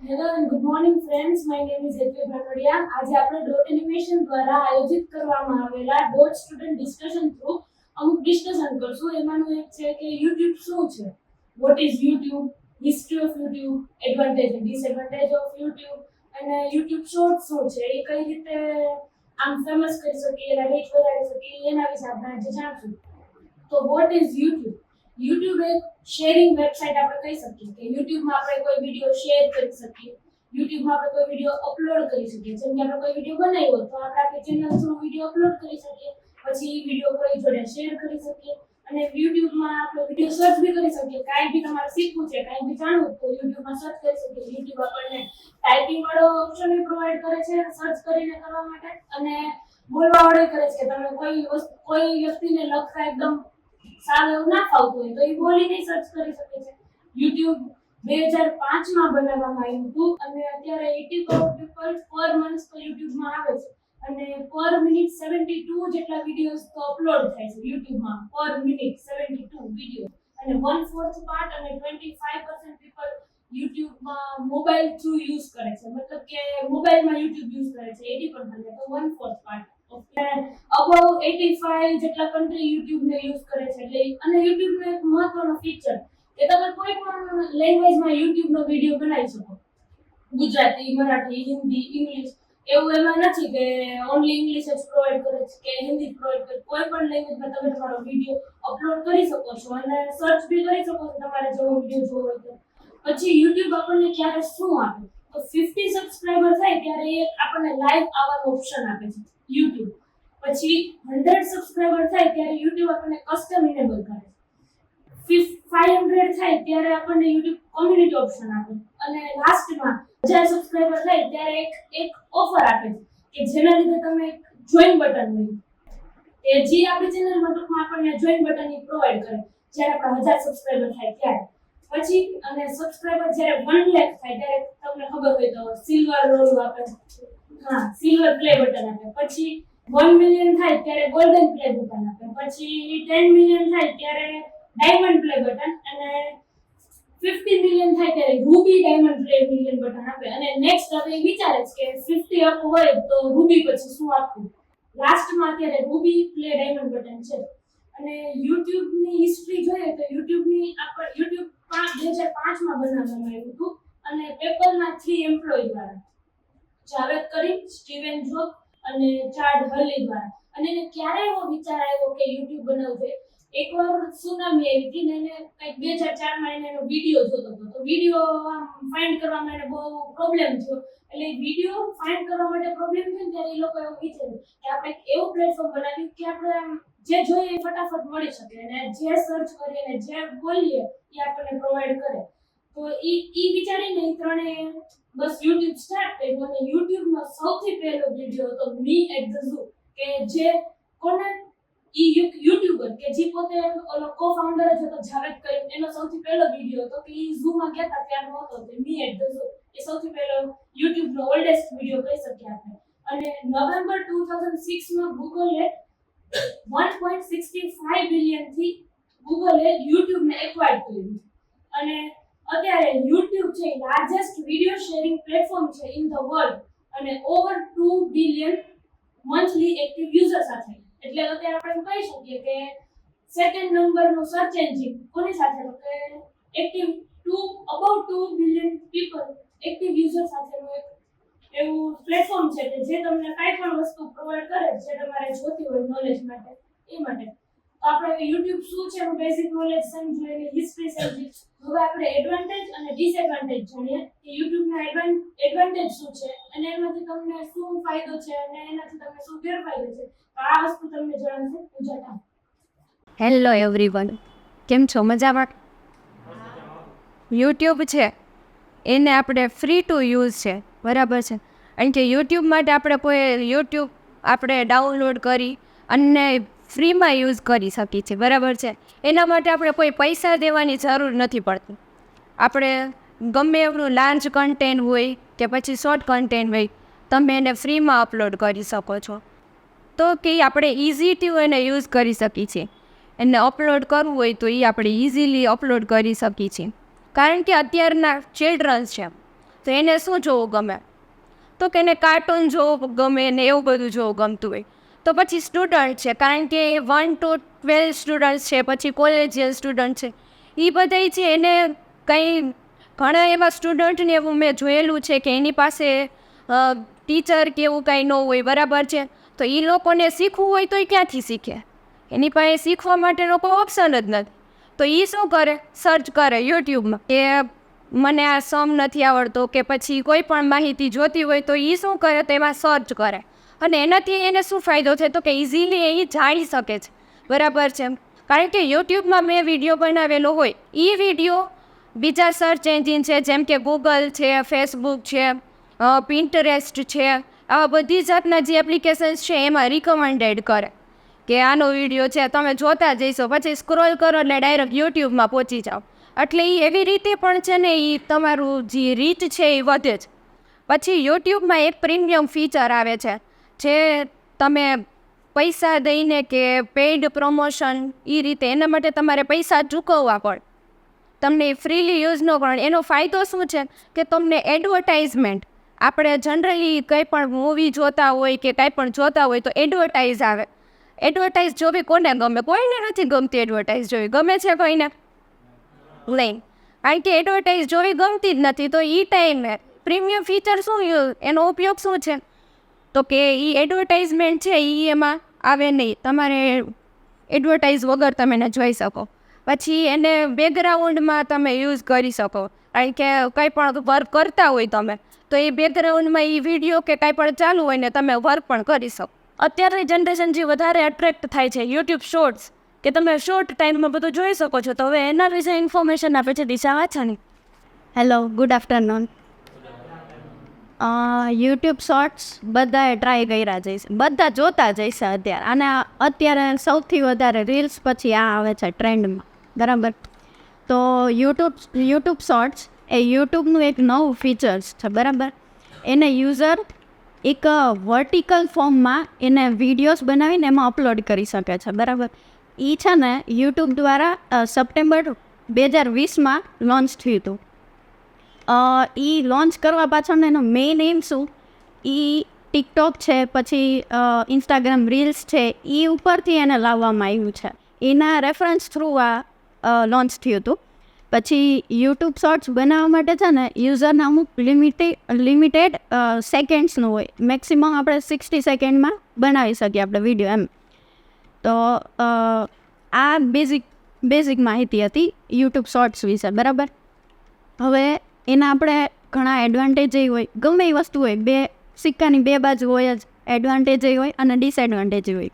Hello and good morning friends, my name is Hetvi Bhatodiya. આજે આપણે dot animation દ્વારા આયોજિત કરવામાં આવેલા ડોટ સ્ટુડન્ટ ડિસ્કશન થ્રુ અમુક ડિસ્કશન કરશું. એમાંનું એક છે કે યુટ્યુબ શું છે, what is YouTube, history of YouTube, advantage and disadvantage of YouTube, અને યુટ્યુબ શોર્ટ શું છે, એ કઈ રીતે આમ ફેમસ કરી શકીએ, એના રીચ વધારી શકીએ, એના વિશે આપણે આજે જાણશું. તો વોટ ઇઝ યુટ્યુબ? યુટ્યુબ એક શેરિંગ વેબસાઇટ આપણે કહી શકીએ કે યુટ્યુબમાં આપણે કોઈ વિડીયો શેર કરી શકીએ, યુટ્યુબમાં આપણે કોઈ વિડીયો અપલોડ કરી શકીએ. જેમ કે આપણે કોઈ વિડીયો બનાવ્યો તો આપણે આપણી ચેનલ થ્રુ વિડીયો અપલોડ કરી શકીએ, પછી એ વિડીયો કોઈ જોડે શેર કરી શકીએ, અને યુટ્યુબમાં આપણે વિડીયો સર્ચ બી કરી શકીએ. કાંઈ બી તમારે શીખવું છે, કાંઈ બી જાણવું તો યુટ્યુબમાં સર્ચ કરી શકીએ. યુટ્યુબ આપણને ટાઈપિંગ વાળો ઓપ્શન બી પ્રોવાઈડ કરે છે સર્ચ કરીને કરવા માટે, અને બોલવા વાળો કરે છે કે તમે કોઈ વ્યક્તિને લખતા એકદમ સારું એવું ના ફાવતું હોય તો એ બોલીને સર્ચ કરી શકે છે. યુટ્યુબ 2005માં બનાવવામાં આવ્યું હતું, અને અત્યારે 80 કરોડ પીપલ પર મંથ તો યુટ્યુબમાં આવે છે, અને પર મિનિટ 72 જેટલા વિડીયોઝ તો અપલોડ થાય છે યુટ્યુબમાં. પર મિનિટ 72 વિડીયો, અને 1/4 પાર્ટ અને 25% પીપલ યુટ્યુબમાં મોબાઈલ થ્રુ યુઝ કરે છે, મતલબ કે મોબાઈલમાં યુટ્યુબ યુઝ કરે છે 80%, તો 1/4 પાર્ટ. અબાઉ 85 જેટલા કન્ટ્રી યુટ્યુબને યુઝ કરે છે. એટલે અને યુટ્યુબનો એક મહત્વનો ફીચર કે તમે કોઈ પણ લેંગ્વેજમાં યુટ્યુબનો વિડીયો બનાવી શકો, ગુજરાતી, મરાઠી, હિન્દી, ઇંગ્લિશ, એવું એમાં નથી કે ઓનલી ઇંગ્લિશ જ પ્રોવાઈડ કરે છે કે હિન્દી પ્રોવાઈડ કરે. કોઈ પણ લેંગ્વેજમાં તમે તમારો વિડીયો અપલોડ કરી શકો છો અને સર્ચ બી કરી શકો છો તમારે જેવો વિડીયો જોવો હોય તો. પછી યુટ્યુબ આપણને ક્યારે શું આપે તો 50 સબસ્ક્રાઇબર થાય ત્યારે એ આપણને લાઈવ આવવાનો ઓપ્શન આપે છે યુટ્યુબ. પછી 100 સબસ્ક્રાઇબર થાય ત્યારે યુટ્યુબ આપણને કસ્ટમ ઇનેબલ કરે છે. 500 થાય ત્યારે આપણને યુટ્યુબ કોમ્યુનિટી ઓપ્શન આપે, અને લાસ્ટમાં 1000 સબસ્ક્રાઇબર થાય ત્યારે એક ઓફર આપે છે કે જેના લીધે તમે જોઈન બટન હોય કે જે આપણી ચેનલમાં ટૂંકમાં આપણને જોઈન બટન પ્રોવાઈડ કરે જ્યારે આપણા 1000 સબસ્ક્રાઇબર થાય ત્યારે. પછી અને સબસ્ક્રાઇબર જ્યારે 1 લાખ થાય ત્યારે તમને ખબર હોય તો સિલ્વર રોલ આપે, સિલ્વર પ્લે બટન આપે. પછી 1 મિલિયન થાય ત્યારે ગોલ્ડન પ્લે બટન આપે. પછી 10 મિલિયન થાય ત્યારે ડાયમંડ પ્લે બટન, અને 50 મિલિયન થાય ત્યારે Ruby diamond play million button આપે. અને નેક્સ્ટ હવે વિચારે છે કે 50 અપ હોય તો રૂબી પછી શું આપવું. લાસ્ટમાં અત્યારે રૂબી પ્લે ડાયમંડ બટન છે. અને યુટ્યુબની હિસ્ટ્રી જોઈએ તો યુટ્યુબ 2005માં બનાવવામાં આવ્યું હતું, અને પેપરના 3 એમ્પ્લોય દ્વારા, જાવેદ કરીમ, સ્ટીવન જોબ અને ચાડ હર્લી દ્વારા. અને એને ક્યારે એવો વિચાર આવ્યો કે યુટ્યુબ બનાવવું જોઈએ? એકવાર સુનામી આવી હતી ને એને કંઈક 2004માં એનો વિડીયો જોતો હતો, તો વિડીયો ફાઇન્ડ કરવામાં એને બહુ પ્રોબ્લેમ થયો. એટલે વિડીયો ફાઇન્ડ કરવા માટે પ્રોબ્લેમ થયો ત્યારે એ લોકો એવું વિચાર્યું કે આપણે એવું પ્લેટફોર્મ બનાવ્યું કે આપણે જે જોઈએ એ ફટાફટ મળી શકે, અને જે સર્ચ કરીએ અને જે બોલીએ એ આપણને પ્રોવાઈડ કરે. તો ઈ વિચારીને એ ત્રણે બસ યુટ્યુબ સ્ટાર્ટ કર્યું. અને યુટ્યુબનો સૌથી પહેલો વિડીયો હતો મી એટ ધ ઝૂ, કે જે કોને યુટ્યુબર કે જે પોતે ઓલો કો-ફાઉન્ડર જ હતો જાવેદ કરીમ, એનો સૌથી પહેલો વિડીયો હતો કે ઈ ઝૂમાં ગયા હતા ત્યારનો હતો તે મી એટ ધ ઝૂ. એ સૌથી પહેલો યુટ્યુબનો ઓલ્ડેસ્ટ વિડીયો કહી શકીએ આપણે. અને નવેમ્બર 2006માં ગૂગલે 1.65 બિલિયન થી ગૂગલે યુટ્યુબને એક્વાયર કર્યું. અને અત્યારે યુટ્યુબ છે લાર્જેસ્ટ વિડીયો શેરિંગ પ્લેટફોર્મ છે ઇન ધ વર્લ્ડ, અને over 2 billion monthly active user સાથે. એટલે અત્યારે આપણે કહી શકીએ કે સેકન્ડ નંબરનું સર્ચ એન્જિન કોની સાથે તો કે active about 2 billion people active user સાથેનું એક એવું પ્લેટફોર્મ છે કે જે તમને કાંઈ પણ વસ્તુ પ્રોવાઈડ કરે જે તમારે જોતી હોય નોલેજ માટે, એ માટે. તો આપણે યુટ્યુબ શું છે એનું બેઝિક નોલેજ સમજ્યું, એની હિસ્ટ્રી સમજી. હવે આપણે એડવાન્ટેજ અને ડિસએડવાન્ટેજ જાણીએ કે યુટ્યુબના એડવાન્ટેજ શું છે અને એમાંથી તમને શું ફાયદો છે અને એનાથી તમને શું ગેરફાયદો છે. તો આ વસ્તુ તમને જણાવશે પૂજાતા. હેલો એવરીવન, કેમ છો? મજામાં? યુટ્યુબ છે એને આપણે ફ્રી ટુ યુઝ છે, બરાબર છે. કારણ કે યુટ્યુબ માટે આપણે ડાઉનલોડ કરી અને ફ્રીમાં યુઝ કરી શકીએ છીએ, બરાબર છે. એના માટે આપણે કોઈ પૈસા દેવાની જરૂર નથી પડતી. આપણે ગમે એવડું લાર્જ કન્ટેન્ટ હોય કે પછી શોર્ટ કન્ટેન્ટ હોય, તમે એને ફ્રીમાં અપલોડ કરી શકો છો. તો કે આપણે ઇઝીથી એને યુઝ કરી શકીએ છીએ. એને અપલોડ કરવું હોય તો એ આપણે ઇઝીલી અપલોડ કરી શકીએ છીએ. કારણ કે અત્યારના ચિલ્ડ્રન્સ છે, તો એને શું જોવું ગમે, તો કે એને કાર્ટૂન જોવું ગમે ને એવું બધું જોવું ગમતું હોય. તો પછી સ્ટુડન્ટ છે, કારણ કે 1 to 12 સ્ટુડન્ટ છે, પછી કોલેજિયલ સ્ટુડન્ટ છે, એ બધા છે એને કંઈ ઘણા એવા સ્ટુડન્ટને એવું મેં જોયેલું છે કે એની પાસે ટીચર કે એવું કાંઈ ન હોય, બરાબર છે. તો એ લોકોને શીખવું હોય તો એ ક્યાંથી શીખે, એની પાસે શીખવા માટેનો કોઈ ઓપ્શન જ નથી. તો એ શું કરે, સર્ચ કરે યુટ્યુબમાં કે મને આ સમ નથી આવડતો કે પછી કોઈ પણ માહિતી જોતી હોય તો એ શું કરે, તો એમાં સર્ચ કરે, અને એનાથી એને શું ફાયદો છે તો કે ઇઝીલી એ જાણી શકે છે, બરાબર છે. કારણ કે યુટ્યુબમાં મેં વિડીયો બનાવેલો હોય, એ વિડીયો બીજા સર્ચ એન્જિન છે જેમ કે ગૂગલ છે, ફેસબુક છે, પિન્ટરેસ્ટ છે, આવા બધી જાતના જે એપ્લિકેશન્સ છે એમાં રિકમેન્ડેડ કરે કે આનો વિડીયો છે, તમે જોતા જઈશો, પછી સ્ક્રોલ કરો એટલે ડાયરેક્ટ યુટ્યુબમાં પહોંચી જાઓ. એટલે એ એવી રીતે પણ છે ને એ તમારું જે રીચ છે એ વધે છે. પછી યુટ્યુબમાં એક પ્રીમિયમ ફીચર આવે છે, જે તમે પૈસા દઈને કે પેઇડ પ્રમોશન એ રીતે એના માટે તમારે પૈસા ચૂકવવા પડે, તમને ફ્રીલી યુઝ ન કરો. એનો ફાયદો શું છે કે તમને એડવર્ટાઇઝમેન્ટ, આપણે જનરલી કંઈ પણ મૂવી જોતા હોય કે કાંઈ પણ જોતા હોય તો એડવર્ટાઇઝ આવે. એડવર્ટાઇઝ જોવી કોને ગમે? કોઈને નથી ગમતી એડવર્ટાઇઝ જોવી. ગમે છે કોઈને? નહીં. કારણ કે એડવર્ટાઇઝ જોવી ગમતી જ નથી. તો એ ટાઈમે પ્રીમિયમ ફીચર શું, એનો ઉપયોગ શું છે તો કે એ એડવર્ટાઇઝમેન્ટ છે એ એમાં આવે નહીં, તમારે એડવર્ટાઇઝ વગર તમે એને જોઈ શકો. પછી એને બેકગ્રાઉન્ડમાં તમે યુઝ કરી શકો, કારણ કે કંઈ પણ વર્ક કરતા હોય તમે તો એ બેકગ્રાઉન્ડમાં એ વિડીયો કે કાંઈ પણ ચાલુ હોય ને તમે વર્ક પણ કરી શકો. અત્યારની જનરેશન જે વધારે એટ્રેક્ટ થાય છે યુટ્યુબ શોર્ટ્સ, કે તમે શોર્ટ ટાઈમમાં બધું જોઈ શકો છો. તો હવે એના વિશે ઇન્ફોર્મેશન આપે છે Disha Vachhani. Hello, good afternoon. YouTube shorts બધાએ ટ્રાય કર્યા જઈશે, બધા જોતા જઈશે અત્યારે. અને અત્યારે સૌથી વધારે રીલ્સ પછી આ આવે છે ટ્રેન્ડમાં, બરાબર. તો યુટ્યુબ શોર્ટ્સ એ યુટ્યુબનું એક નવું ફીચર્સ છે, બરાબર. એને યુઝર એક વર્ટિકલ ફોર્મમાં એને વિડીયોઝ બનાવીને એમાં અપલોડ કરી શકે છે, બરાબર. એ છે ને યુટ્યુબ દ્વારા સપ્ટેમ્બર 2020માં લોન્ચ થયું હતું. એ લોન્ચ કરવા પાછળનો એનો મેઇન એમ શું, એ ટિકટોક છે, પછી ઇન્સ્ટાગ્રામ રીલ્સ છે, એ ઉપરથી એને લાવવામાં આવ્યું છે. એના રેફરન્સ થ્રુ આ લોન્ચ થયું હતું. પછી યુટ્યુબ શોર્ટ્સ બનાવવા માટે છે ને યુઝરના અમુક લિમિટેડ સેકન્ડ્સનું હોય, મેક્સિમમ આપણે 60 સેકન્ડમાં બનાવી શકીએ આપણે વિડીયો એમ. તો આ બેઝિક માહિતી હતી યુટ્યુબ શોર્ટ્સ વિશે, બરાબર. હવે એના આપણે ઘણા એડવાન્ટેજ હોય, ગમે એ વસ્તુ હોય, બે સિક્કાની બે બાજુ હોય જ, એડવાન્ટેજ હોય અને ડિસએડવાન્ટેજ હોય.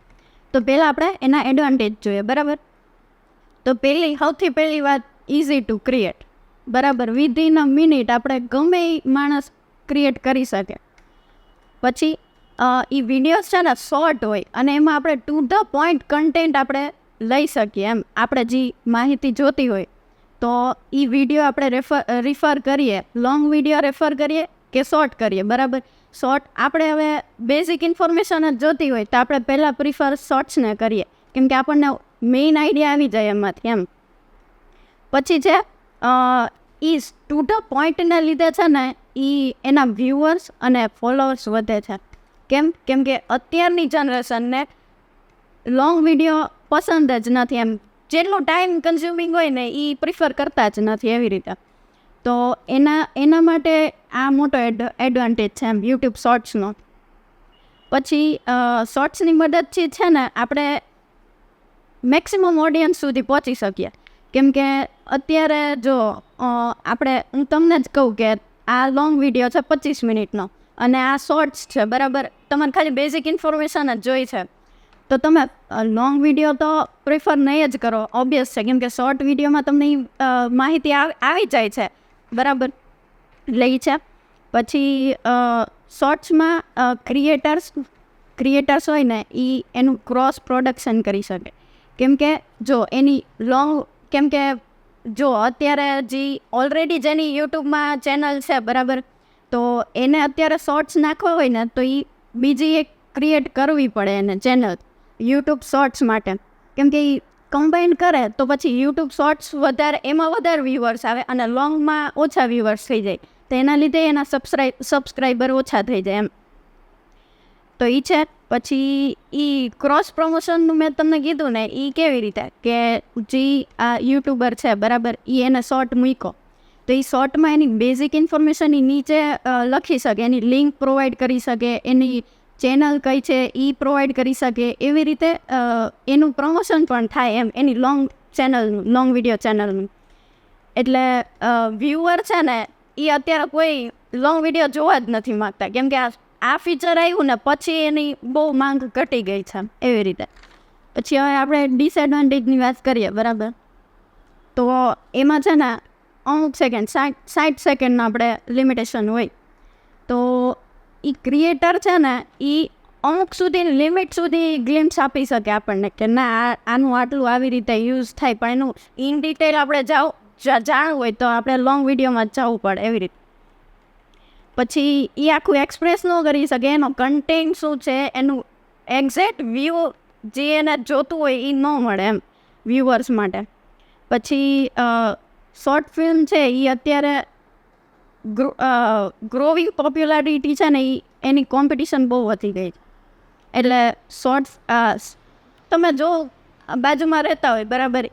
તો પહેલાં આપણે એના એડવાન્ટેજ જોઈએ, બરાબર. તો સૌથી પહેલી વાત, ઇઝી ટુ ક્રિએટ, બરાબર. વિધિન અ મિનિટ આપણે ગમે એ માણસ ક્રિએટ કરી શકે. પછી એ વિડીયોઝ છે ને શોર્ટ હોય અને એમાં આપણે ટુ ધ પોઈન્ટ કન્ટેન્ટ આપણે લઈ શકીએ એમ. આપણે જે માહિતી જોતી હોય તો એ વિડીયો આપણે રિફર કરીએ, લોંગ વિડીયો રેફર કરીએ કે શોર્ટ કરીએ, બરાબર. શોર્ટ આપણે હવે બેઝિક ઇન્ફોર્મેશન જ જોતી હોય તો આપણે પહેલાં પ્રિફર શોર્ટ્સને કરીએ, કેમ કે આપણને મેઇન આઈડિયા આવી જાય એમાંથી એમ. પછી છે એ ટુ ધ પોઈન્ટને લીધે છે ને એના વ્યૂઅર્સ અને ફોલોઅર્સ વધે છે. કેમ કે અત્યારની જનરેશનને લોંગ વિડીયો પસંદ જ નથી એમ. જેટલું ટાઈમ કન્ઝ્યુમિંગ હોય ને એ પ્રિફર કરતા જ નથી એવી રીતે. તો એના માટે આ મોટો એડવાન્ટેજ છે એમ યુટ્યુબ શોર્ટ્સનો. પછી શોર્ટ્સની મદદથી છે ને આપણે મેક્સિમમ ઓડિયન્સ સુધી પહોંચી શકીએ. કેમ કે અત્યારે જો હું તમને જ કહું કે આ લોંગ વિડીયો છે 25 મિનિટનો અને આ શોર્ટ્સ છે, બરાબર. તમારે ખાલી બેઝિક ઇન્ફોર્મેશન જ જોઈ છે તો તમે લોંગ વિડીયો તો પ્રિફર નહીં જ કરો, ઓબ્વિયસ છે. કેમ કે શોર્ટ વિડીયોમાં તમને માહિતી આવી જાય છે, બરાબર. લઈ છે. પછી શોર્ટ્સમાં ક્રિએટર્સ હોય ને એનું ક્રોસ પ્રોડક્શન કરી શકે. કેમ કે જો એની કેમ કે જો અત્યારે જે ઓલરેડી જેની યુટ્યુબમાં ચેનલ છે, બરાબર, તો એને અત્યારે શોર્ટ્સ નાખવા હોય ને તો એ બીજી એક ક્રિએટ કરવી પડે એને ચેનલ યુટ્યુબ શોર્ટ્સ માટે. કેમ કે એ કમ્બાઈન કરે તો પછી યુટ્યુબ શોર્ટ્સ એમાં વધારે વ્યુઅર્સ આવે અને લોંગમાં ઓછા વ્યુઅર્સ થઈ જાય. તો એના લીધે એના સબસ્ક્રાઈબર ઓછા થઈ જાય એમ. તો એ છે. પછી એ ક્રોસ પ્રમોશનનું મેં તમને કીધું ને, એ કેવી રીતે કે જે આ યુટ્યુબર છે બરાબર, એ એને શોર્ટ મૂક્યો તો એ શોર્ટમાં એની બેઝિક ઇન્ફોર્મેશન એ નીચે લખી શકે, એની લિંક પ્રોવાઈડ કરી શકે, એની ચેનલ કઈ છે એ પ્રોવાઈડ કરી શકે. એવી રીતે એનું પ્રમોશન પણ થાય એમ, એની લોંગ વિડીયો ચેનલનું. એટલે વ્યૂઅર છે ને એ અત્યારે કોઈ લોંગ વિડીયો જોવા જ નથી માગતા, કેમ કે આ ફીચર આવ્યું ને પછી એની બહુ માંગ ઘટી ગઈ છે એવી રીતે. પછી હવે આપણે ડિસએડવાન્ટેજની વાત કરીએ બરાબર, તો એમાં છે ને અમુક સેકન્ડ 60 સેકન્ડનો આપણે લિમિટેશન હોય. તો એ ક્રિએટર છે ને એ અમુક સુધી લિમિટ સુધી ગ્લિમ્સ આપી શકે આપણને કે ના આનું આટલું આવી રીતે યુઝ થાય, પણ એનું ઇન ડિટેલ આપણે જાણવું હોય તો આપણે લોંગ વિડીયોમાં જવું પડે એવી રીતે. પછી એ આખું એક્સપ્રેસ ન કરી શકે, એનો કન્ટેન્ટ શું છે, એનું એક્ઝેક્ટ વ્યૂ જે એને જોતું હોય એ ન મળે એમ વ્યૂઅર્સ માટે. પછી શોર્ટ ફિલ્મ છે એ અત્યારે ગ્રોવિંગ પોપ્યુલારિટી છે ને એની કોમ્પિટિશન બહુ વધી ગઈ છે. એટલે શોર્ટ્સ તમે જો બાજુમાં રહેતા હોય બરાબર,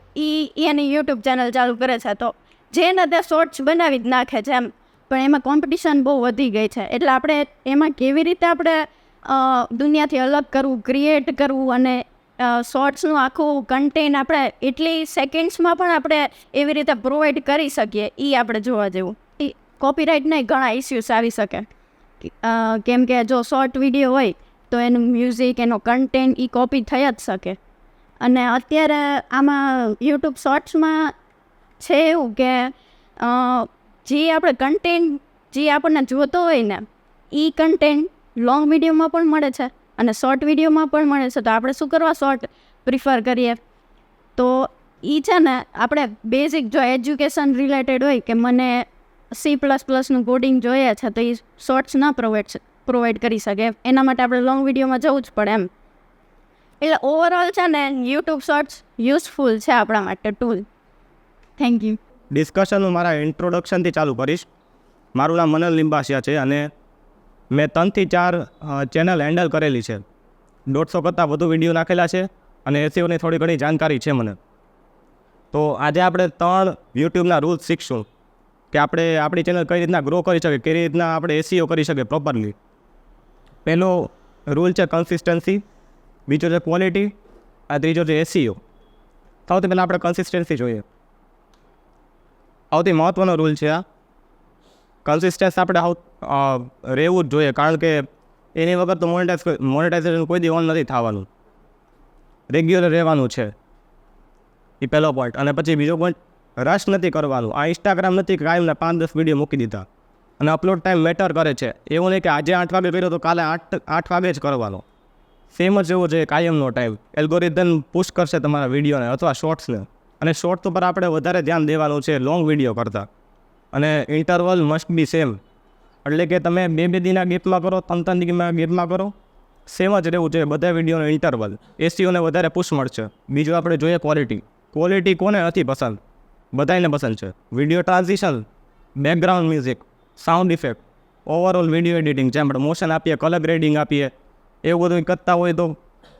એની યુટ્યુબ ચેનલ ચાલુ કરે છે તો જેને તે શોર્ટ્સ બનાવી જ નાખે છે એમ, પણ એમાં કોમ્પિટિશન બહુ વધી ગઈ છે. એટલે આપણે એમાં કેવી રીતે આપણે દુનિયાથી અલગ કરવું, ક્રિએટ કરવું અને શોર્ટ્સનું આખું કન્ટેન્ટ આપણે એટલી સેકન્ડ્સમાં પણ આપણે એવી રીતે પ્રોવાઈડ કરી શકીએ, એ આપણે જોવા જેવું. એ કોપીરાઇટના ઘણા ઇસ્યુઝ આવી શકે, કેમ કે જો શોર્ટ વિડીયો હોય તો એનું મ્યુઝિક, એનો કન્ટેન્ટ એ કોપી થઈ જ શકે. અને અત્યારે આમાં યુટ્યુબ શોર્ટ્સમાં છે એવું કે જે આપણે કન્ટેન્ટ જે આપણને જોતો હોય ને એ કન્ટેન્ટ લોંગ વિડીયોમાં પણ મળે છે અને શોર્ટ વિડીયોમાં પણ મળે છે. તો આપણે શું કરવા શોર્ટ પ્રિફર કરીએ? તો એ છે ને આપણે બેઝિક જો એજ્યુકેશન રિલેટેડ હોય કે મને C++નું કોડિંગ જોઈએ છે તો એ શોર્ટ્સ ના પ્રોવાઈડ કરી શકે, એના માટે આપણે લોંગ વિડીયોમાં જવું જ પડે એમ. એટલે ઓવરઓલ છે ને યુટ્યુબ શોર્ટ્સ યુઝફુલ છે આપણા માટે ટૂલ. Thank you. ડિસ્કશન હું મારા ઇન્ટ્રોડક્શનથી ચાલુ કરીશ. મારું નામ મનલ લિંબાસિયા છે અને મેં 3 થી 4 ચેનલ હેન્ડલ કરેલી છે. 150 કરતાં વધુ વિડીયો નાખેલા છે અને એસીઓની થોડી ઘણી જાણકારી છે મને. તો આજે આપણે 3 યુટ્યુબના રૂલ્સ શીખશું કે આપણે આપણી ચેનલ કઈ રીતના ગ્રો કરી શકીએ, કઈ રીતના આપણે એસીઓ કરી શકીએ પ્રોપરલી. પહેલો રૂલ છે કન્સિસ્ટન્સી, બીજો છે ક્વોલિટી, આ ત્રીજો છે એસીઓ. સૌથી પહેલાં આપણે કન્સિસ્ટન્સી જોઈએ. સૌથી મહત્ત્વનો રૂલ છે આ. કન્સિસ્ટન્સ આપણે રહેવું જ જોઈએ, કારણ કે એની વગર તો મોનેટાઇઝેશન કોઈ દી ઓન નથી થવાનું. રેગ્યુલર રહેવાનું છે, એ પહેલો પોઈન્ટ. અને પછી બીજો પોઈન્ટ, રશ નથી કરવાનું. આ ઇન્સ્ટાગ્રામ નથી કે કાયમના 5-10 વિડીયો મૂકી દીધા. અને અપલોડ ટાઈમ મેટર કરે છે. એવું નહીં કે આજે 8 વાગે કર્યો તો કાલે 8 વાગે જ કરવાનો. સેમ જ એવો છે કાયમનો ટાઈમ. એલ્ગોરિધમ પુશ કરશે તમારા વિડીયોને અથવા શોર્ટ્સને. અને શોર્ટ્સ ઉપર આપણે વધારે ધ્યાન દેવાનું છે લોંગ વિડીયો કરતાં. અને ઇન્ટરવલ મસ્ટ બી સેમ. એટલે કે તમે 2 દિનના ગેપમાં કરો, 3 દિનના ગેપમાં કરો, સેમ જ રહેવું જોઈએ બધા વિડીયોનો ઇન્ટરવલ. એસીઓને વધારે પુશ મળશે. બીજું આપણે જોઈએ ક્વોલિટી. ક્વોલિટી કોને નથી પસંદ? બધાને પસંદ છે. Video transition, background music, sound effect, overall video editing, જેમ આપણે મોશન આપીએ, કલર ગ્રેડિંગ આપીએ, એવું બધું કરતા હોય તો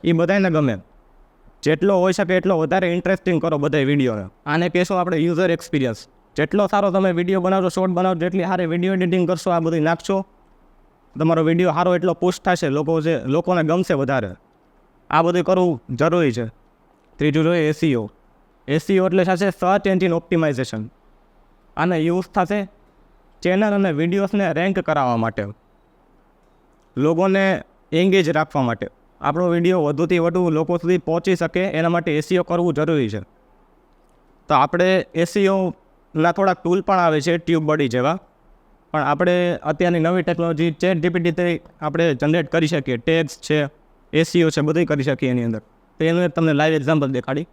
એ બધાને ગમે. જેટલો હોઈ શકે એટલો વધારે ઇન્ટરેસ્ટિંગ કરો બધા વિડીયોને. આને કહેશું આપણે યુઝર એક્સપિરિયન્સ. જેટલો સારો તમે વિડીયો બનાવશો, શોર્ટ બનાવશો, જેટલી સારી વિડીયો એડિટિંગ કરશો, આ બધું નાખશો, તમારો વિડીયો સારો એટલો પુશ થશે, લોકોને ગમશે વધારે. આ બધું કરવું જરૂરી છે. ત્રીજું જોઈએ એસીઓ. એસીઓ એટલે થશે સર્ચ એન્જિન ઓપ્ટિમાઇઝેશન. આને યુઝ થશે ચેનલ અને વિડીયોઝને રેન્ક કરાવવા માટે, લોકોને એંગેજ રાખવા માટે. આપણો વિડીયો વધુથી વધુ લોકો સુધી પહોંચી શકે એના માટે એસીઓ કરવું જરૂરી છે. તો આપણે એસીઓના થોડાક ટૂલ પણ આવે છે ટ્યુબ બડી જેવા, પણ આપણે અત્યારની નવી ટેકનોલોજી ChatGPTથી આપણે જનરેટ કરી શકીએ. ટેગ્સ છે, એસીઓ છે, બધું કરી શકીએ એની અંદર. તો એનું એક તમને લાઈવ એક્ઝામ્પલ દેખાડી.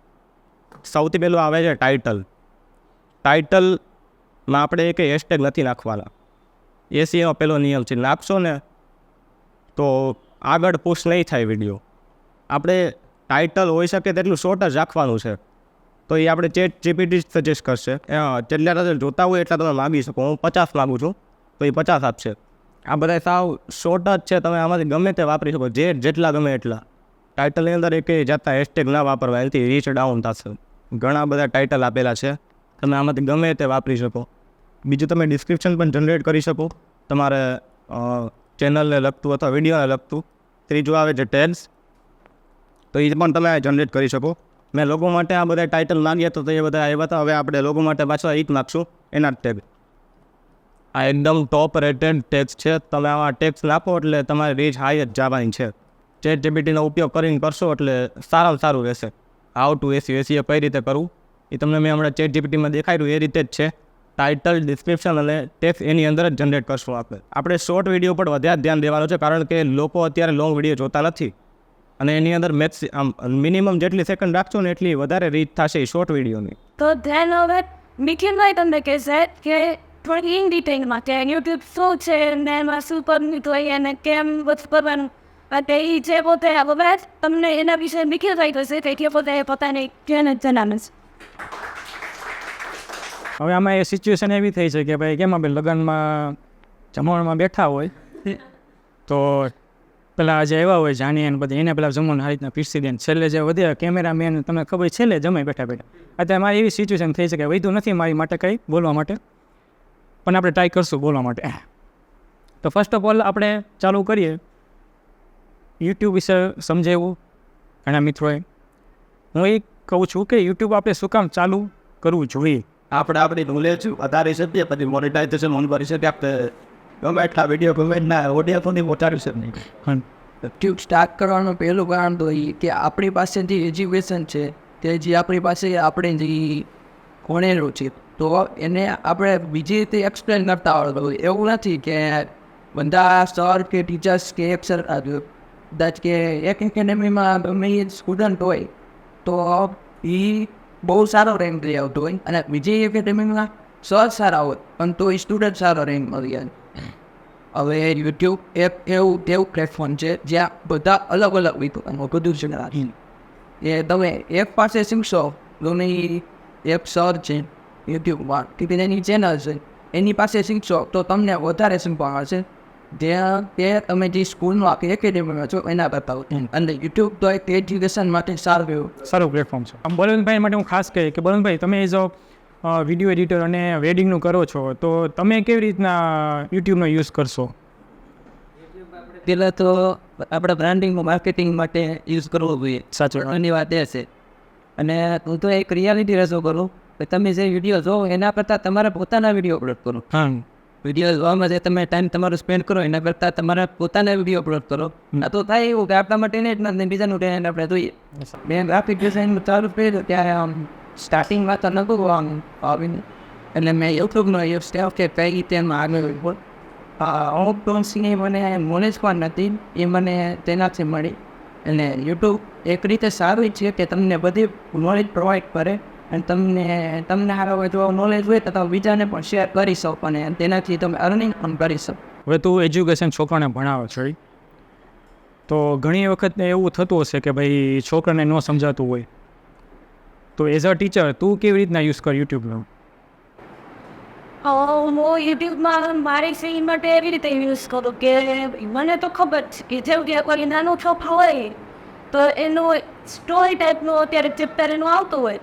સૌથી પહેલું આવે છે ટાઇટલ. ટાઇટલમાં આપણે એક હેશટેગ નથી નાખવાના. એસીઓ પહેલો નિયમ છે. નાખશો ને તો આગળ પુશ નહીં થાય વિડીયો. આપણે ટાઇટલ હોઈ શકે તેટલું શોર્ટ જ રાખવાનું છે. તો એ આપણે ChatGPT સજેસ્ટ કરશે. જેટલા જોતા હોય એટલા તમે માગી શકો. હું 50 માગું છું, તો એ 50 આપશે. આ બધા સાવ શોર્ટ જ છે, તમે આમાંથી ગમે તે વાપરી શકો, જેટલા ગમે એટલા. ટાઇટલની અંદર એક જાતના હેશટેગ ના વાપરવા, એનાથી રીચ ડાઉન થશે. ઘણા બધા ટાઇટલ આપેલા છે, તમે આમાંથી ગમે તે વાપરી શકો. બીજું તમે ડિસ્ક્રિપ્શન પણ જનરેટ કરી શકો તમારે ચેનલને લગતું અથવા વિડીયોને લગતું. ત્રીજું આવે છે ટેગ્સ, તો એ પણ તમે જનરેટ કરી શકો. મેં લોગો માટે આ બધા ટાઇટલ માંગ્યા તો એ બધા આવ્યા હતા. હવે આપણે લોગો માટે પાછા એક નાખશું, એના ટેગ. આ એકદમ ટોપ રેટેડ ટેક્સ છે. તમે આવા ટેક્સ નાખો એટલે તમારી રીચ હાઈ જ જવાની છે. ChatGPTનો ઉપયોગ કરીને કરશો એટલે સારામાં સારું રહેશે. હાઉ ટુ SEO કઈ રીતે કરવું એ તમને મેં હમણાં ChatGPTમાં દેખાડ્યું એ રીતે જ છે. ટાઇટલ, ડિસ્ક્રિપ્શન અને ટેક્સ એની અંદર જ જનરેટ કરશું આપણે શોર્ટ વિડીયો પર વધારે ધ્યાન દેવાનું છે, કારણ કે લોકો અત્યારે લોંગ વિડીયો જોતા નથી. અને એની અંદર મિનિમમ જેટલી સેકન્ડ રાખશો ને એટલી વધારે રીચ થશે શોર્ટ વિડીયોની. તો ધ્યાન હવે નિખિલભાઈ તમને કહેશે કે થોડી ઇન ડિટેલમાં કે યુટ્યુબ શું છે ને એમાં શું કરવું જોઈએ અને કેમ બધું કરવાનું, અને એ જે પોતે હવે તમને એના વિશે નિખિલભાઈ કહેશે કે પોતે પોતાની જણાવે છે. હવે આમાં એ સિચ્યુએશન એવી થઈ છે કે ભાઈ કેમ આપણે લગ્નમાં જમણમાં બેઠા હોય તો પેલા જે આવ્યા હોય જાણીએ ને બધા એને પેલા જમવાનું આ રીતના પીરસી દે, છેલ્લે જે વધે કેમેરામેન તમને ખબર છેલ્લે જમાઈ બેઠા અત્યારે મારી એવી સિચ્યુએશન થઈ છે કે વધુ નથી મારી માટે કંઈ બોલવા માટે, પણ આપણે ટ્રાય કરશું બોલવા માટે. તો ફર્સ્ટ ઓફ ઓલ આપણે ચાલુ કરીએ યુટ્યુબ વિશે સમજાવ્યું ઘણા મિત્રોએ. હું એ કહું છું કે યુટ્યુબ આપણે શું કામ ચાલુ કરવું જોઈએ. આપણે આપણી નોલેજ વધારી શકીએ, પછી મોનેટાઇઝેશન ઓન કરી શકીએ. આપણે ગમે એટલા વિડીયો ગમે એટલા ઓડિયો તો નહીં પહોંચાડી શકીએ. યુટ્યુબ સ્ટાર્ટ કરવાનું પહેલું કારણ તો એ કે આપણી પાસે જે એજ્યુકેશન છે તે જે આપણી પાસે આપણે જે ભણેલું છે તો એને આપણે બીજી રીતે એક્સપ્લેન કરતા આવડતું હોય. એવું નથી કે બધા સર કે ટીચર્સ કે એક સર કદાચ કે એક એકેડેમીમાં ગમે એ સ્ટુડન્ટ હોય તો એ બહુ સારો રેન્ક લઈ આવતો હોય, અને બીજી એકેડેમીમાં સર સારા હોય પણ તો એ સ્ટુડન્ટ સારો રેન્ક મળી જાય. હવે યુટ્યુબ એક એવું પ્લેટફોર્મ છે જ્યાં બધા અલગ અલગ વિદ્વાનો બધું જ એ તમે એક પાસે શીખશો ગમે એક સર છે યુટ્યુબમાં કે એની ચેનલ છે એની પાસે શીખશો તો તમને વધારે શીખવા મળશે જ્યાં તે તમે જે સ્કૂલમાં કે એકેડેમીમાં છો એના કરતા. અને યુટ્યુબ તો એક એજ્યુકેશન માટે સારું પ્લેટફોર્મ છે. આમ બલવંતભાઈ માટે હું ખાસ કહી કે બલવંતભાઈ તમે એઝ અ વિડીયો એડિટર અને વેડિંગનું કરો છો તો તમે કેવી રીતના યુટ્યુબનો યુઝ કરશો? પહેલાં તો આપણે બ્રાન્ડિંગનું માર્કેટિંગ માટે યુઝ કરવો જોઈએ. સાચું. એની વાત એ છે. અને હું તો એક રિયાલિટી રજૂ કરું કે તમે જે વિડીયો જોવો એના કરતાં તમારા પોતાના વિડીયો અપલોડ કરો. હા, વિડીયો જોવામાં જે તમે ટાઈમ તમારો સ્પેન્ડ કરો એના કરતાં તમારા પોતાના વિડીયો અપલોડ કરો. આ તો થાય એવું કે આપણા માટે નહીં જ નથી, બીજાનું ટેલેન્ટ આપણે જોઈએ. મેં ગ્રાફિક ડિઝાઇન ચાલુ કર્યું ત્યારે આમ સ્ટાર્ટિંગમાં તો નતું આવીને એટલે મેં યુટ્યુબનો એ સ્ટેપ કે કઈ રીતે એમાં આગળ અમુક ટોન્સની મને નોલેજ પણ નથી, એ મને તેનાથી મળી. અને યુટ્યુબ એક રીતે સારું છે કે તમને બધી નોલેજ પ્રોવાઈડ કરે અને તમને સારા જો નોલેજ હોય તો તમે બીજાને પણ શેર કરી શકો અને તેનાથી તમે અર્નિંગ પણ કરી શકો. હવે તું એજ્યુકેશન છોકરાને ભણાવે છે તો ઘણી વખત એવું થતું હશે કે ભાઈ છોકરાને ન સમજાતું હોય, તો એઝ અ ટીચર તું કેવી રીતના યુઝ કર યુટ્યુબનો? હું યુટ્યુબમાં મારી સીન માટે એવી રીતે યુઝ કરું કે મને તો ખબર છે કે જેમ કે કોઈ નાનું છોકરું હોય તો એનું સ્ટોરી ટાઈપનું અત્યારે ચેપ્ટર એનું આવતું હોય